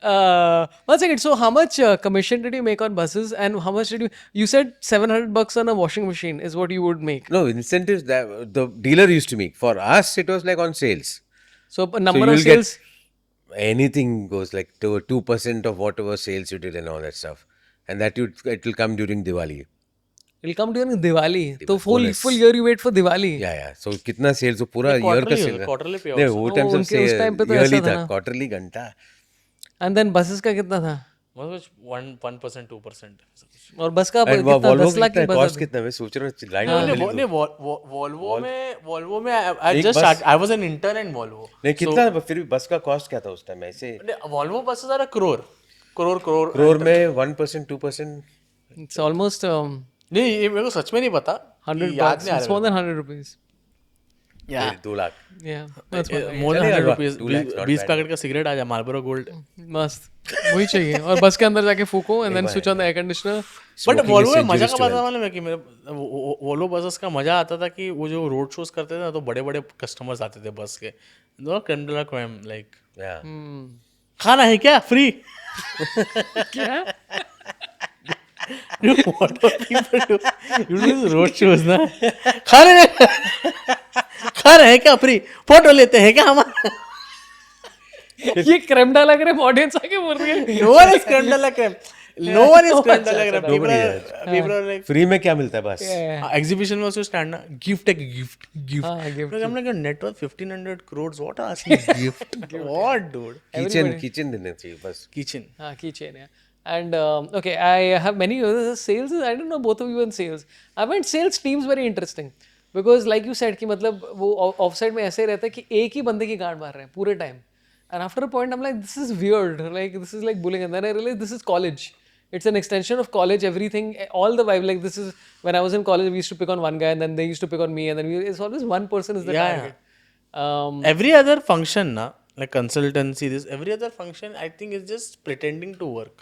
One second. So, how much commission did you make on buses, and how much did you? You said $700 on a washing machine is what you would make. No, incentives that the dealer used to make. For us, it was like on sales. So, a So number you'll of sales. anything goes like to 2% of whatever sales you did and all that stuff. And it will come during Diwali. It'll come during Diwali. So bonus. full year you wait for Diwali. Yeah. So कितना sales वो पूरा year का quarterly sale quarterly payout. नहीं वो time उनके उस time पे तो yearly ऐसा था था ना। quarterly घंटा And then buses का कितना था? मतलब 1% 2%. और बस का and कितना? Volvo 10 लाख की कितना बस cost आती। कितना मैं सोच रहा हूँ line नहीं Volvo में I just started, I was an intern in Volvo. नहीं कितना फिर भी बस का cost क्या था उस time ऐसे Volvo buses are a crore. crore में 1% 2% It's almost नहीं ये मेरे को सच में नहीं पता 100 याद bucks. नहीं आ It's more than 100 rupees. रहा 2 lakh Yeah, that's what I more than चलेगा, 100 rupees 2 lakhs not 20 bad. Packet का सिगरेट आ जाए मार्लबोरो गोल्ड मस्त वही चाहिए और बस के अंदर जाके फूको and then switch on the air conditioner. But Smoking Volvo is में मजा injurious का to बात health. मालूम है कि मेरे वॉल्वो बसेस का मजा आता था कि वो जो रोड शोज करते थे ना तो बड़े बड़े कस्टमर्स आते थे बस के दो क्रेम क्रेम लाइक yeah खाना है क्या फ्री क्या? रोड शोज ना खा रहे हैं क्या फ्री फोटो लेते हैं क्या हमारा ये क्रेम डाला करे ऑडियंस आके बोल रही है. नो वन इज क्रेम डला cream no one is cream डला cream people are like free में क्या मिलता है बस exhibition में also stand ना gift है gift हाँ, gift. like I'm like a net worth 1500 crores what are asking gift what dude kitchen देने चाहिए बस kitchen हाँ, keychain, yeah. And okay, I have many sales. I don't know both of you in sales. I find sales teams very interesting because, like you said, कि मतलब वो offside में ऐसे रहता है कि एक ही बंदे की गांड मार रहे हैं पूरे time. And after a point, I'm like, this is weird. Like this is like bullying. And then I realized this is college. It's an extension of college. Everything, all the vibe. Like this is when I was in college, we used to pick on one guy, and then they used to pick on me, and then it's always one person is the Yeah, target. every other function na like consultancy this every other function I think is just pretending to work.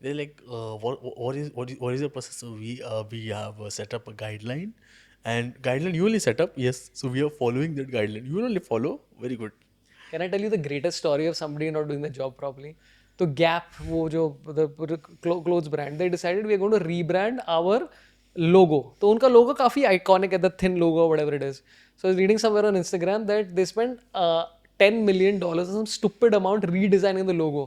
They're like, what is the process? So we have set up a guideline, and guideline you only set up. Yes, so we are following that guideline. You only follow. Very good. Can I tell you the greatest story of somebody not doing the job properly? So Gap, वो जो the clothes brand, they decided we are going to rebrand our logo. तो उनका logo काफी iconic है, the thin logo or whatever it is. So I was reading somewhere on Instagram that they spent $10 million or some stupid amount redesigning the logo.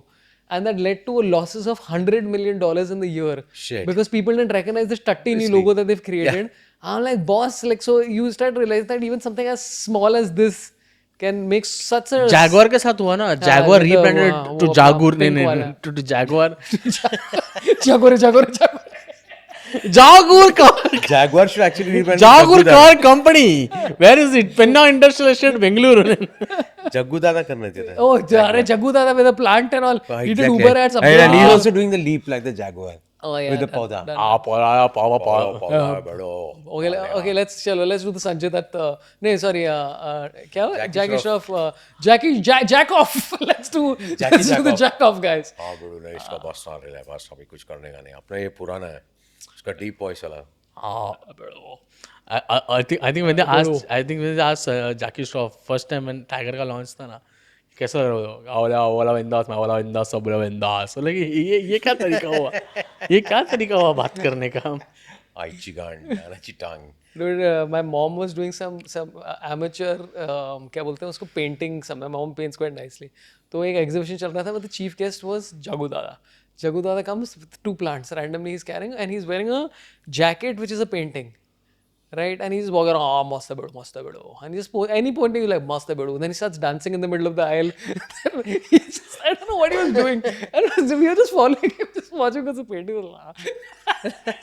And that led to losses of $100 million in the year. Shit. Because people didn't recognize this tutty new logo that they've created. I'm like, boss, like, so you start to realize that even something as small as this can make such a... Jaguar के साथ हुआ ना Jaguar with the- rebranded हाँ, to वो Jaguar pink नहीं वाला. to Jaguar Jaguar. Jaguar car Jaguar should actually rebrand Jaguar car company where is it Penna Industrial Estate Bengaluru Jaggu दादा करना चाहिए था Oh, अरे Jaggu Dada with the plant and all. He did Exactly. Uber ads. and he's also doing the leap like the Jaguar Oh, yeah. with the पौधा पावा बड़ो Okay, let's do the Sanjay Dutt. No, sorry. क्या हुआ? Jackie Shroff. Jack off. Let's do the Jack off, guys. हाँ बड़ो नहीं इसका बस ना रहा है बस अभी कुछ करने का नहीं अपना ये पुराना है उसका डीप वॉइस वाला I think when they asked Jackie Shroff first time when Tiger का launch था ना कैसा वाला विंदास मैं वाला विंदास सब वाला विंदास so like ये क्या तरीका हुआ बात करने का आई चिगान चिटांग Dude, my mom was doing some amateur क्या बोलते हैं उसको painting. My mom paints quite nicely. तो एक exhibition चल रहा था but the chief guest was Jaggu Dada. Jaggu Dada comes with 2 plants randomly he's carrying and he's wearing a jacket which is a painting. Right? And he's walking around, mast bedo. And he just any pointing like mast bedo. Then he starts dancing in the middle of the aisle. I don't know what he was doing. And we were just following him, just watching us painting.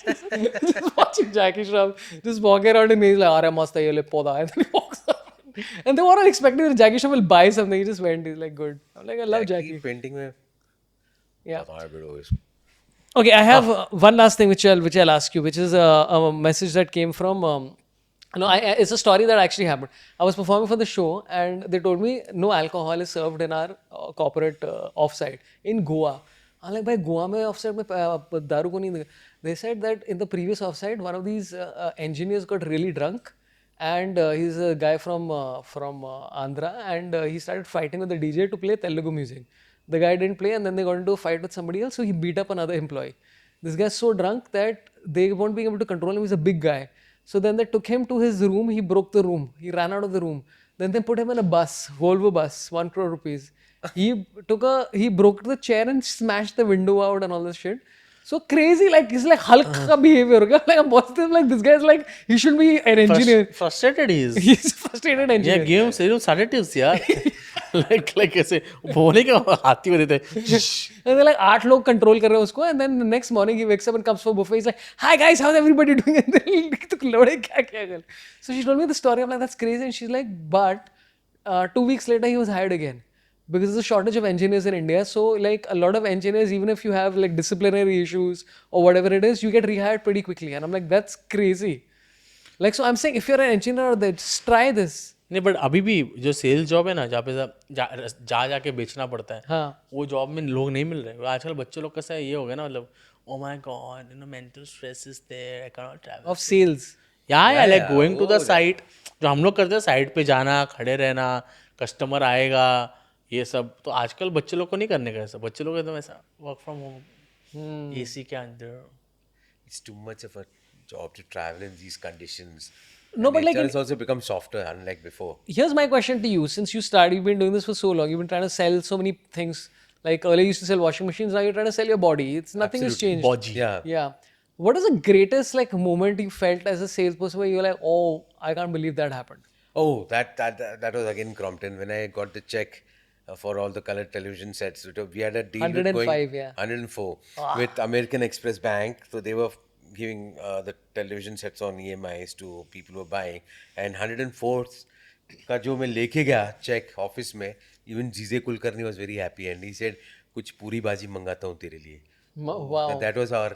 Just watching Jackie Shroff just walking around and he's like, "Are mast hai ye poda." And then he walks up. And they were all expecting that Jackie Shroff will buy something. He just went. He's like, "Good." I'm like, I love Jackie. Painting में Yeah. पता बड़ो Okay, I have one last thing which I'll ask you, which is a message that came from. It's a story that actually happened. I was performing for the show, and they told me no alcohol is served in our corporate offsite in Goa. I'm like, भाई Goa में offsite में दारू को नहीं देंगे. They said that in the previous offsite, one of these engineers got really drunk, and he's a guy from Andhra, and he started fighting with the DJ to play Telugu music. The guy didn't play, and then they got into a fight with somebody else, so he beat up another employee. This guy's so drunk that they weren't being able to control him. He's a big guy. So then they took him to his room. He broke the room. He ran out of the room. Then they put him in a bus, Volvo bus, 1 crore rupees. He broke the chair and smashed the window out and all this shit. So crazy, like he's like Hulk ka behavior. Like I'm watching this, like this guy's like he should be an engineer. Frustrated he is. He's a frustrated engineer. Yeah, give him serum sedatives यार. like ऐसे भोने के हाथी में देते हैं. And they're like 8 लोग control कर रहे हैं उसको, and then the next morning he wakes up and comes for buffet. He's like, "Hi guys, how's everybody doing?" And then तो लोड़े क्या कल. So she told me the story. I'm like, that's crazy. And she's like, but 2 weeks later he was hired again. Because there's a shortage of engineers in India. So like a lot of engineers, even if you have like disciplinary issues or whatever it is, you get rehired pretty quickly. And I'm like, that's crazy. Like, so I'm saying if you're an engineer out there, just try this. नहीं but अभी भी जो sales job है ना जहाँ पे जाके बेचना पड़ता है हाँ. वो जॉब में लोग नहीं मिल रहे. आजकल बच्चे लोग कैसा ये हो गया ना मतलब oh my god you know mental stress is there I cannot travel. Of sales. या like going to the site जो हम लोग करते हैं साइट पे जाना खड़े रहना कस्टमर आएगा ये सब तो आजकल बच्चे लोग को नहीं करने का ऐसा. बच्चे लोग एकदम ऐसा वर्क फ्रॉम होम एसी के अंदर. It's too much of a job to travel in these conditions. No, but like it's also become softer, unlike before. Here's my question to you. Since you started, you've been doing this for so long. You've been trying to sell so many things. Like earlier you used to sell washing machines. Now you're trying to sell your body. It's nothing has changed. Bodgy. Yeah. Yeah. What is the greatest like moment you felt as a salesperson where you're like, oh, I can't believe that happened? Oh, that was again Crompton when I got the check for all the color television sets. We had a deal 105, with going, yeah. 104 with American Express Bank. So they were giving the television sets on EMIs to people who were buying. And 104 का जो मैं लेके गया check office में, even जीजे Kulkarni was very happy and he said कुछ पूरी बाजी मंगाता हूँ तेरे लिए. Wow. That was our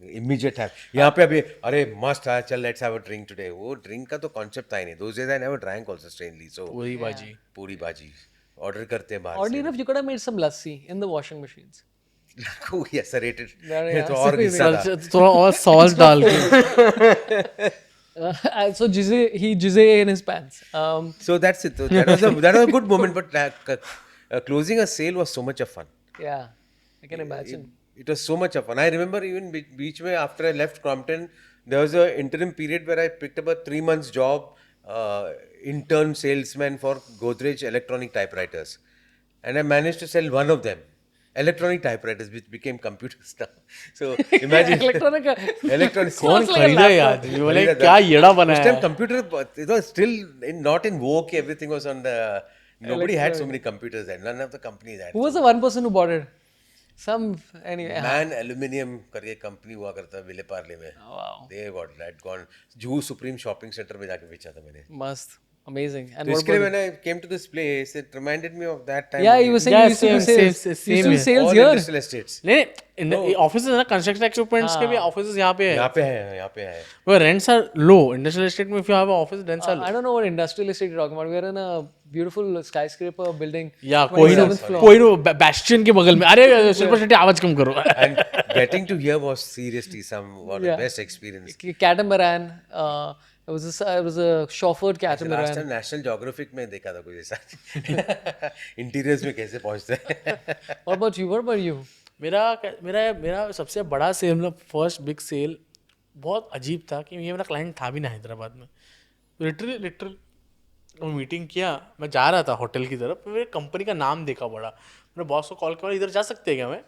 immediate have. यहाँ पे अभी अरे must है चल let's have a drink today. वो drink का तो concept था ही नहीं. Those days I never drank also strangely. So पूरी बाजी. पूरी बाजी ऑर्डर करते हैं बाहर Oddly enough, you could have made some lassi in the washing machines. से. Yes, serrated. Yeah, तो और घिसा था. थोड़ा और सॉस डाल के. So he jizze in his pants. So that's it. So that was a good moment. But closing a sale was so much of fun. Yeah, I can imagine. It was so much of fun. I remember even beach mein after I left Crompton, there was an interim period where I picked up a 3 months job, intern salesman for Godrej electronic typewriters, and I managed to sell one of them. Electronic typewriters, which became computers now. So imagine Electronic. electronic. कौन खरीदा यार ये बोले क्या येड़ा बना This है. time computer, it was still not in vogue. Everything was on the. Nobody had so many computers then. None of the companies had. Who was the one person who bought it? Anyway. Man Aluminium करके company हुआ करता विले पार्ले में. Wow. They got gone. Juhu supreme shopping centre में जाके बेचा था मैंने. Must. Amazing. And तो what इसके लिए about when I came to this place, it reminded me of that time. Yeah, you were saying Yeah, you used to do same, sales. same You used to do here. sales all here. industrial estates. नहीं office है ना construction equipments के भी office यहाँ पे है. यहाँ पे है. But rents are low. Industrial estate में if you have an office, rents are low. I don't know what industrial estate you're talking about. We're in a beautiful skyscraper building. या 27th floor. कोई Bastian के बगल में. अरे शिल्पा शेट्टी आवाज कम करो. And getting to here was seriously one of the best experience. Catamaran. It was a chauffeured Last catamaran. time National Geographic में देखा था कुछ ऐसा. Interiors में कैसे पहुँचते हैं. What about you? What about you? मेरा सबसे बड़ा सेल मतलब फर्स्ट बिग सेल बहुत अजीब था कि ये मेरा क्लाइंट था भी ना हैदराबाद में. लिटरली मीटिंग किया. मैं जा रहा था होटल की तरफ. मेरे कंपनी का नाम देखा बड़ा. मेरे बॉस को कॉल किया इधर जा सकते हैं क्या मैं.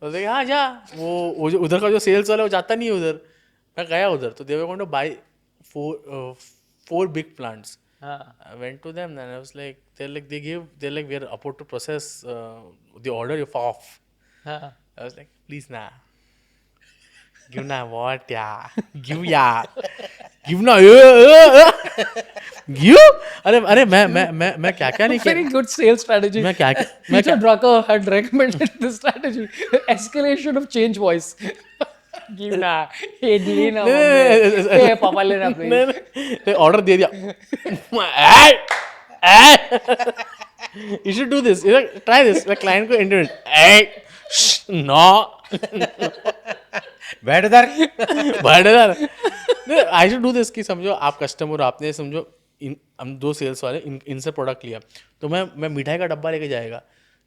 बोलते हाँ जा. वो उधर का जो सेल्स वाला है वो जाता नहीं है उधर. मैं गया उधर तो they were going to buy 4 big plants. I went to them and I was like, they're like, we are about to process the order you're off. I was like, please nah. Give na what yeah. Give yeah. Give na give. अरे मैं क्या नहीं किया. Very good sales strategy. मैं क्या Peter Drucker had recommended this strategy. Escalation of change voice. Give na. Idli na. Hey, Papa लेना please. नहीं order दे दिया. You should do this. Try this. मैं क्लाइंट को इंटरनेट. No. बैठ इधर. I should do this कि समझो आप कस्टमर आपने समझो हम 2 सेल्स वाले इनसे प्रोडक्ट लिया तो मैं मिठाई का डब्बा लेके जाएगा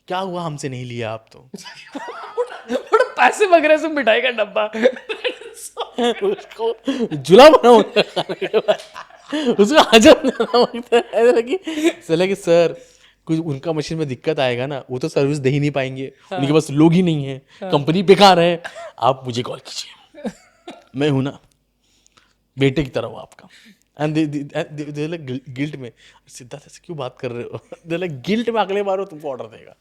क्या हुआ हमसे नहीं लिया आप तो? What a passive aggressive मिठाई का डब्बा. उसको जुला बनाऊं खाने के बाद उसको हजम करना मांगता है. ऐसा लगी चला कि सर कुछ उनका मशीन में दिक्कत आएगा ना, वो तो सर्विस दे ही नहीं पाएंगे, उनके पास लोग ही नहीं है, कंपनी बेकार है, आप मुझे कॉल कीजिए, मैं हूं ना, बेटे की तरह हूं आपका. एंड दे लाइक गिल्ट में, सिद्धार्थ ऐसे क्यों बात कर रहे हो, दे लाइक गिल्ट में अगले बार वो तुमको ऑर्डर देगा.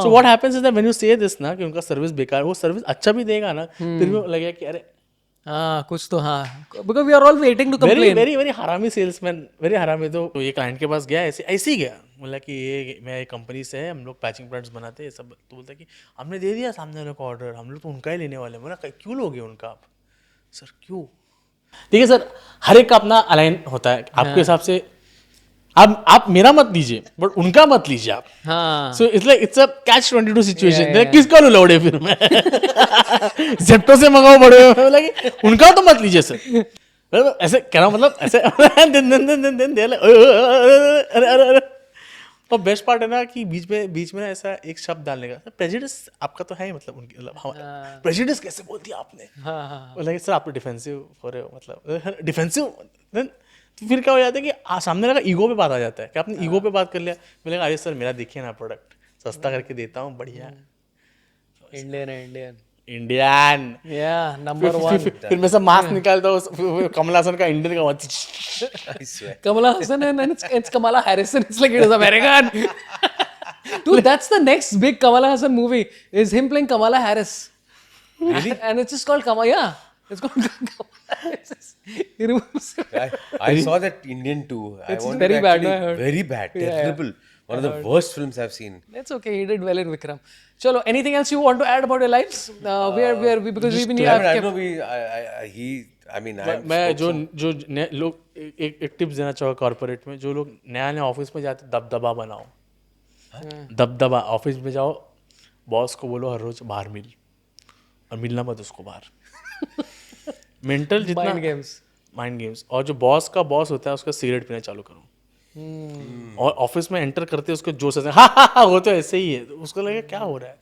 So what happens is that when you से दिस ना कि उनका सर्विस बेकार, वो सर्विस अच्छा भी देगा ना, फिर भी लगेगा कि अरे हाँ कुछ तो हाँ, because we are all waiting to very complain. Very very हरामी सेल्समैन, वेरी हरामी. तो ये क्लाइंट के पास गया, ऐसे ही गया, बोला कि ये मैं एक कंपनी से है, हम लोग पैचिंग प्रोडक्ट्स बनाते हैं सब. तो बोलता है कि हमने दे दिया सामने वाले को ऑर्डर, हम लोग तो उनका ही लेने वाले हैं. बोला क्यों लोगे उनका आप? सर क्यों? ठीक है सर, हर एक का अपना अलाइन होता है आपके हिसाब से. आप मेरा मत लीजिए बट उनका मत लीजिए आप. हाँ so it's like it's a catch 22 situation. किसका लो लौड़े फिर मैं जेप्टो से मंगाओ बड़े हुए, बोला कि उनका तो मत लीजिए सर. ऐसे कहना मतलब ऐसे अरे. और बेस्ट पार्ट है ना कि बीच में ना ऐसा एक शब्द डालने का, प्रेजुडिस आपका तो है ही, मतलब उनकी मतलब प्रेजुडिस कैसे बोल दिया आपने. हाँ बोला सर आप तो डिफेंसिव हो रहे हो, मतलब डिफेंसिव. तो फिर क्या हो जाता है कि सामने वाला ईगो पे बात आ जाता है कि आपने ईगो पे बात कर लिया. बोलेगा अरे सर मेरा देखिए ना प्रोडक्ट सस्ता करके देता हूँ, बढ़िया इंडियन yeah number one. फिर मैं सब मास्क निकालता हूँ, कमल हासन का इंडियन का I swear. Kamala Hassan and it's Kamala Harrison. It's like it is American. Dude, that's the next big Kamala Hassan movie. Is him playing Kamala Harris. Really? And it's just called Kamala. Yeah, it's called Kamala Harris. He removes it. I saw that Indian too. It's I wanted very to bad, actually- I heard. Very bad, Yeah, yeah. terrible. One of the worst films I've seen. It's okay. He did well in Vikram. Chalo, anything else you want to add about your lives? Because we've been I here. mean, I mean, I'm मैं जो लोग एक tips देना चाहूँगा corporate में, जो लोग नया ऑफिस में जाते दबदबा बनाओ. दबदबा ऑफिस में जाओ, बॉस को बोलो हर रोज बाहर मिल, और मिलना मत उसको बाहर. मेंटल जितना माइंड गेम्स. और जो बॉस का बॉस होता है उसका सिगरेट पीना चालू करो. और ऑफिस में एंटर करते उसको जोश से हाँ वो तो ऐसे ही है, तो उसको लगे क्या हो रहा है.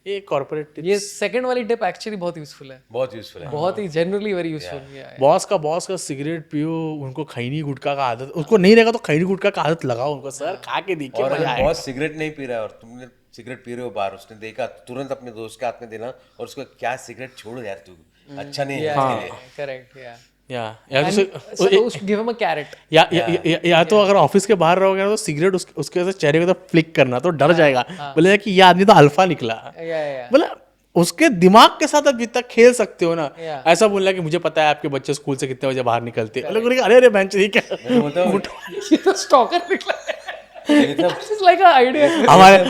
ये कॉर्पोरेट ये सेकंड वाली टिप एक्चुअली बहुत यूजफुल है. बहुत यूजफुल है. बहुत ही जनरली वेरी यूजफुल. बॉस का सिगरेट पियो, उनको खैनी गुटखा का आदत, उसको नहीं रहेगा तो खैनी गुटखा का आदत लगाओ उनको. सर खा के देखिए और मजा आएगा. बॉस सिगरेट नहीं पी रहा है और तुमने सिगरेट पी रहे हो बाहर, उसने देखा तुरंत अपने दोस्त के हाथ में देना और उसको क्या सिगरेट छोड़ो यार, तू अच्छा नहीं है इसके लिए. करेक्ट. या गिव हिम अ कैरेट. या तो अगर ऑफिस के बाहर रहोगे ना तो सिगरेट उसके चेहरे को तो फ्लिक करना, तो डर जाएगा, बोलेगा कि ये आदमी तो अल्फा निकला. बोला उसके दिमाग के साथ आप जितना खेल सकते हो ना, ऐसा बोलना कि मुझे पता है आपके बच्चे स्कूल से कितने बजे बाहर निकलते हैं. अरे बेंच ठीक है, ये तो स्टॉकर निकला. This is like an idea.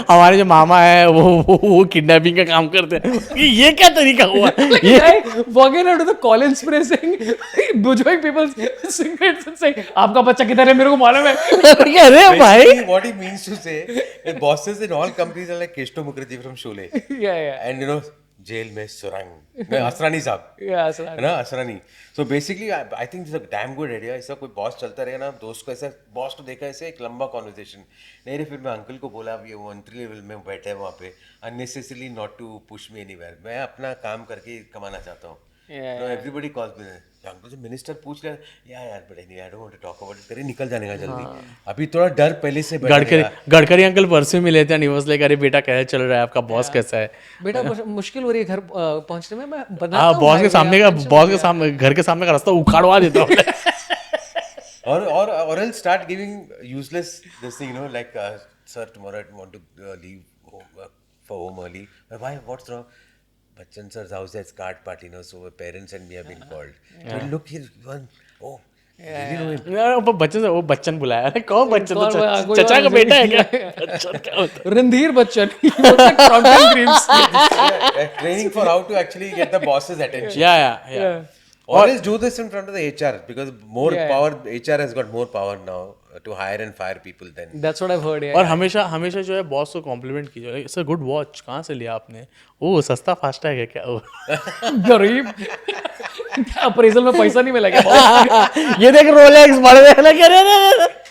हमारे जो मामा है वो किडनैपिंग का काम करते हैं. ये क्या तरीका हुआ? ये walking out of the Collins Press saying, bujoing people's cigarettes and saying, आपका बच्चा किधर है, मेरे को मालूम है. अरे भाई, what he means to say is bosses in all companies are like Keshto Mukherjee from Sholay. Yeah. And you know, जेल में सुरंग, असरानी साहब है ना, Asrani. So basically I think it's a damn good idea. ऐसा कोई बॉस चलता रहेगा ना, दोस्त को ऐसा बॉस को देखा ऐसे एक लंबा कॉन्वर्सेशन नहीं रे, फिर मैं अंकल को बोला अब ये वो एंट्री लेवल में बैठे हैं वहाँ पे, unnecessarily not to push me anywhere, मैं अपना काम करके कमाना चाहता हूँ. एवरीबडी कॉल्स मी, अंकल से मिनिस्टर पूछ लिया यार but anyway I don't want to talk about it, करे निकल जाने का जल्दी. अभी थोड़ा डर पहले से गडकरी अंकल परसों मिले थे, न्यूज़ लेकर, अरे बेटा कैसे चल रहा है आपका, बॉस कैसा है. बेटा मुश्किल हो रही है घर पहुंचने में, मैं बताता हूं बॉस के सामने घर के सामने का रास्ता उखाड़वा देता हूँ. or else start giving useless this thing, you know, like sir tomorrow I want to leave home, for home early. Why, what's wrong? Bachchan sir's house has card party, you know, so parents and me have been called. So look here, one, oh, Bachchan से वो बच्चन बुलाया. अरे कौन बच्चन? तो चचा का बेटा है क्या? बच्चन क्या होता है? Randhir Bachchan. Training for how to actually get the boss's attention. Yeah. Always do this in front of the HR because more power. HR has got more power now to hire and fire people than. That's what I've heard. Yeah. और हमेशा जो है boss को complement कीजिए. Sir good watch कहाँ से लिया आपने? ओह सस्ता फास्ट है क्या? गरीब अप्रेजल में पैसा नहीं मिला क्या? ये देख रोलेक्स बड़े ना, क्या Rolex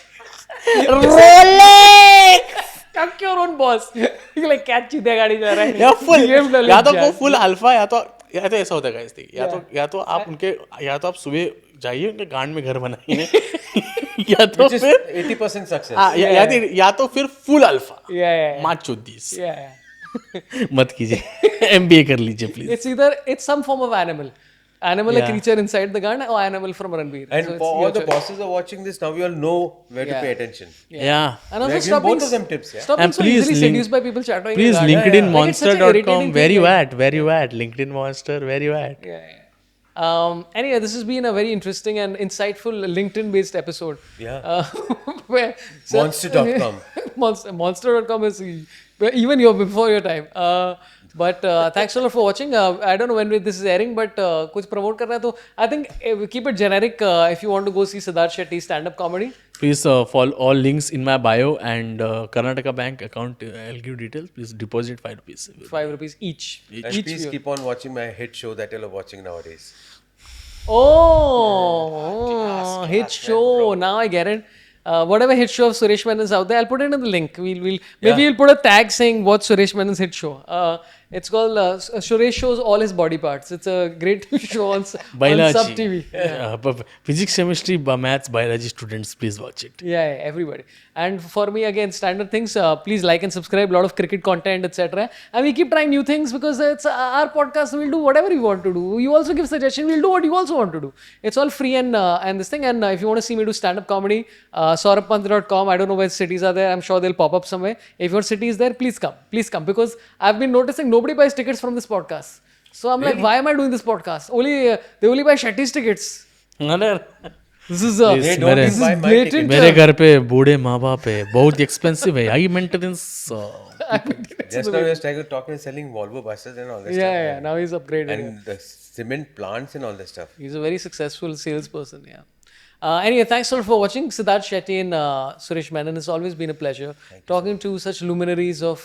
your own boss. You're like क्या चीते गाड़ी जा रहा है. या फुल DM डालो या तो जान. वो फुल अल्फा या तो ऐसा होता है गाइस देखिए या तो आप उनके या तो आप सुबह जाइए उनके गांड में घर बनाइए या तो Which is फिर 80% success. या तो फिर फुल अल्फा Yeah. माँ चुद्दीस Yeah. मत कीजिए MBA कर लीजिए please It's some form of animal. Animal, a Yeah. creature inside the gun, or animal from Ranbir. And So it's for your all the choice. bosses who are watching this, now you all know where to pay attention. या And also We are stop giving both being, of them tips, yeah. stop And being so please easily link- seduced by people chatting. Please LinkedIn Like, it's such an monster.com irritating where thing, you like- at where you at LinkedIn monster where you at Yeah. Anyway, this has been a very interesting and insightful LinkedIn-based episode. Yeah. Where Monster.com. Monster.com is even before your time. But thanks a lot for watching. I don't know when this is airing, but कुछ promote करना है तो I think keep it generic if you want to go see Siddharth Shetty stand-up comedy. please follow all links in my bio and Karnataka Bank account I'll give details please deposit 5 rupees ₹5 each. And Each please viewer. keep on watching my hit show that you're watching nowadays. Oh, hit show. Now I get it. Whatever hit show of Suresh Menon is out there, I'll put it in the link. Maybe we'll put a tag saying what Suresh Menon's hit show. It's called Suresh shows all his body parts. It's a great show on Sub TV. Physics, chemistry, maths, biology students, please watch it. Yeah, everybody. And for me, again, standard things. Please like and subscribe. A lot of cricket content, etc. And we keep trying new things because it's our podcast. We'll do whatever we want to do. You also give suggestions. We'll do what you also want to do. It's all free and this thing. And if you want to see me do stand-up comedy, saurabhpant.com. I don't know where cities are there. I'm sure they'll pop up somewhere. If your city is there, please come. Please come because I've been noticing nobody buys tickets from this podcast. So I'm like, why am I doing this podcast? They only buy Shetty's tickets. This is They don't मेरे- even buy my blatant. ticket. मेरे घर पे बूढ़े माँ बाप है बहुत expensive है high maintenance Just now he was talking and selling Volvo buses and all that stuff. Yeah. Now he's upgraded. And the cement plants and all that stuff. He's a very successful salesperson, yeah. Anyway, thanks a lot for watching. Siddharth Shetty and Suresh Menon. It's always been a pleasure talking to such luminaries of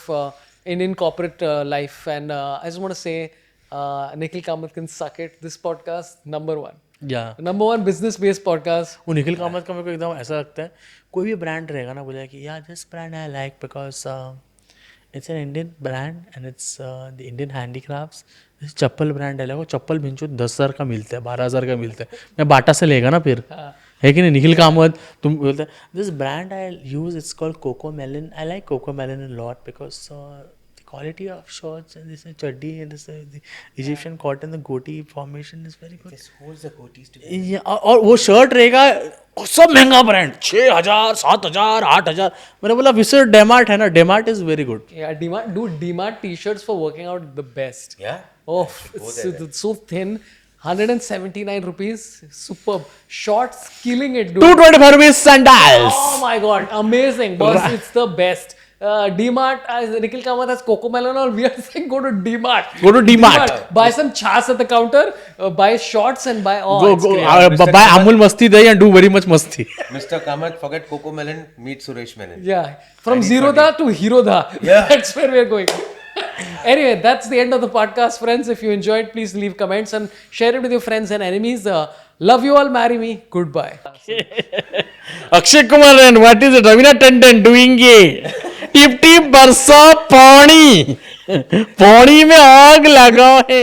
Indian corporate life. And I just want to say, Nikhil Kamath can suck it. This podcast, #1. या Number 1 business-based podcast. वो निखिल कामत का मेरे को एकदम ऐसा लगता है कोई भी ब्रांड रहेगा ना बोले कि या this brand I like because it's an Indian brand and it's the Indian handicrafts chappal brand है वो चप्पल भिंचो 10,000 का मिलता है 12,000 का मिलता है मैं बाटा से लेगा ना फिर है कि नहीं निखिल कामत तुम बोलते this brand I use it's called Coco Melon I like Coco Melon in lot because quality of shorts and this chaddi and this the Egyptian cotton the goatee formation is very good. This holds the goatees together. Yeah, और वो shirt रहेगा सब महंगा brand 6,000 7,000 8,000 मैंने बोला विसर डेमार्ट है ना DMart is very good Yeah, DMart t-shirts for working out the best. Yeah? Oh, it's so thin. 179 rupees. Superb. Shorts killing it, dude. 225 rupees sandals Oh my god, amazing, boss! It's the best. DMart, Nikhil Kamath has Coco Melon, or we are saying go to DMart. Go to DMart. Buy some chas at the counter, buy shorts, and buy. Oh, go it's go great. buy Amul Masti Dahi and do very much masti. Mr. Kamath, forget Coco Melon, meet Suresh Menon. Yeah, from Zero Da to Hero Da. Yeah. That's where we're going. Anyway, that's the end of the podcast, friends. If you enjoyed, please leave comments and share it with your friends and enemies. Love you all, marry me. Goodbye. Akshay Kumar and what is it? Ravina Tandon doing it. Tip tip बरसा पानी पानी में आग लगा है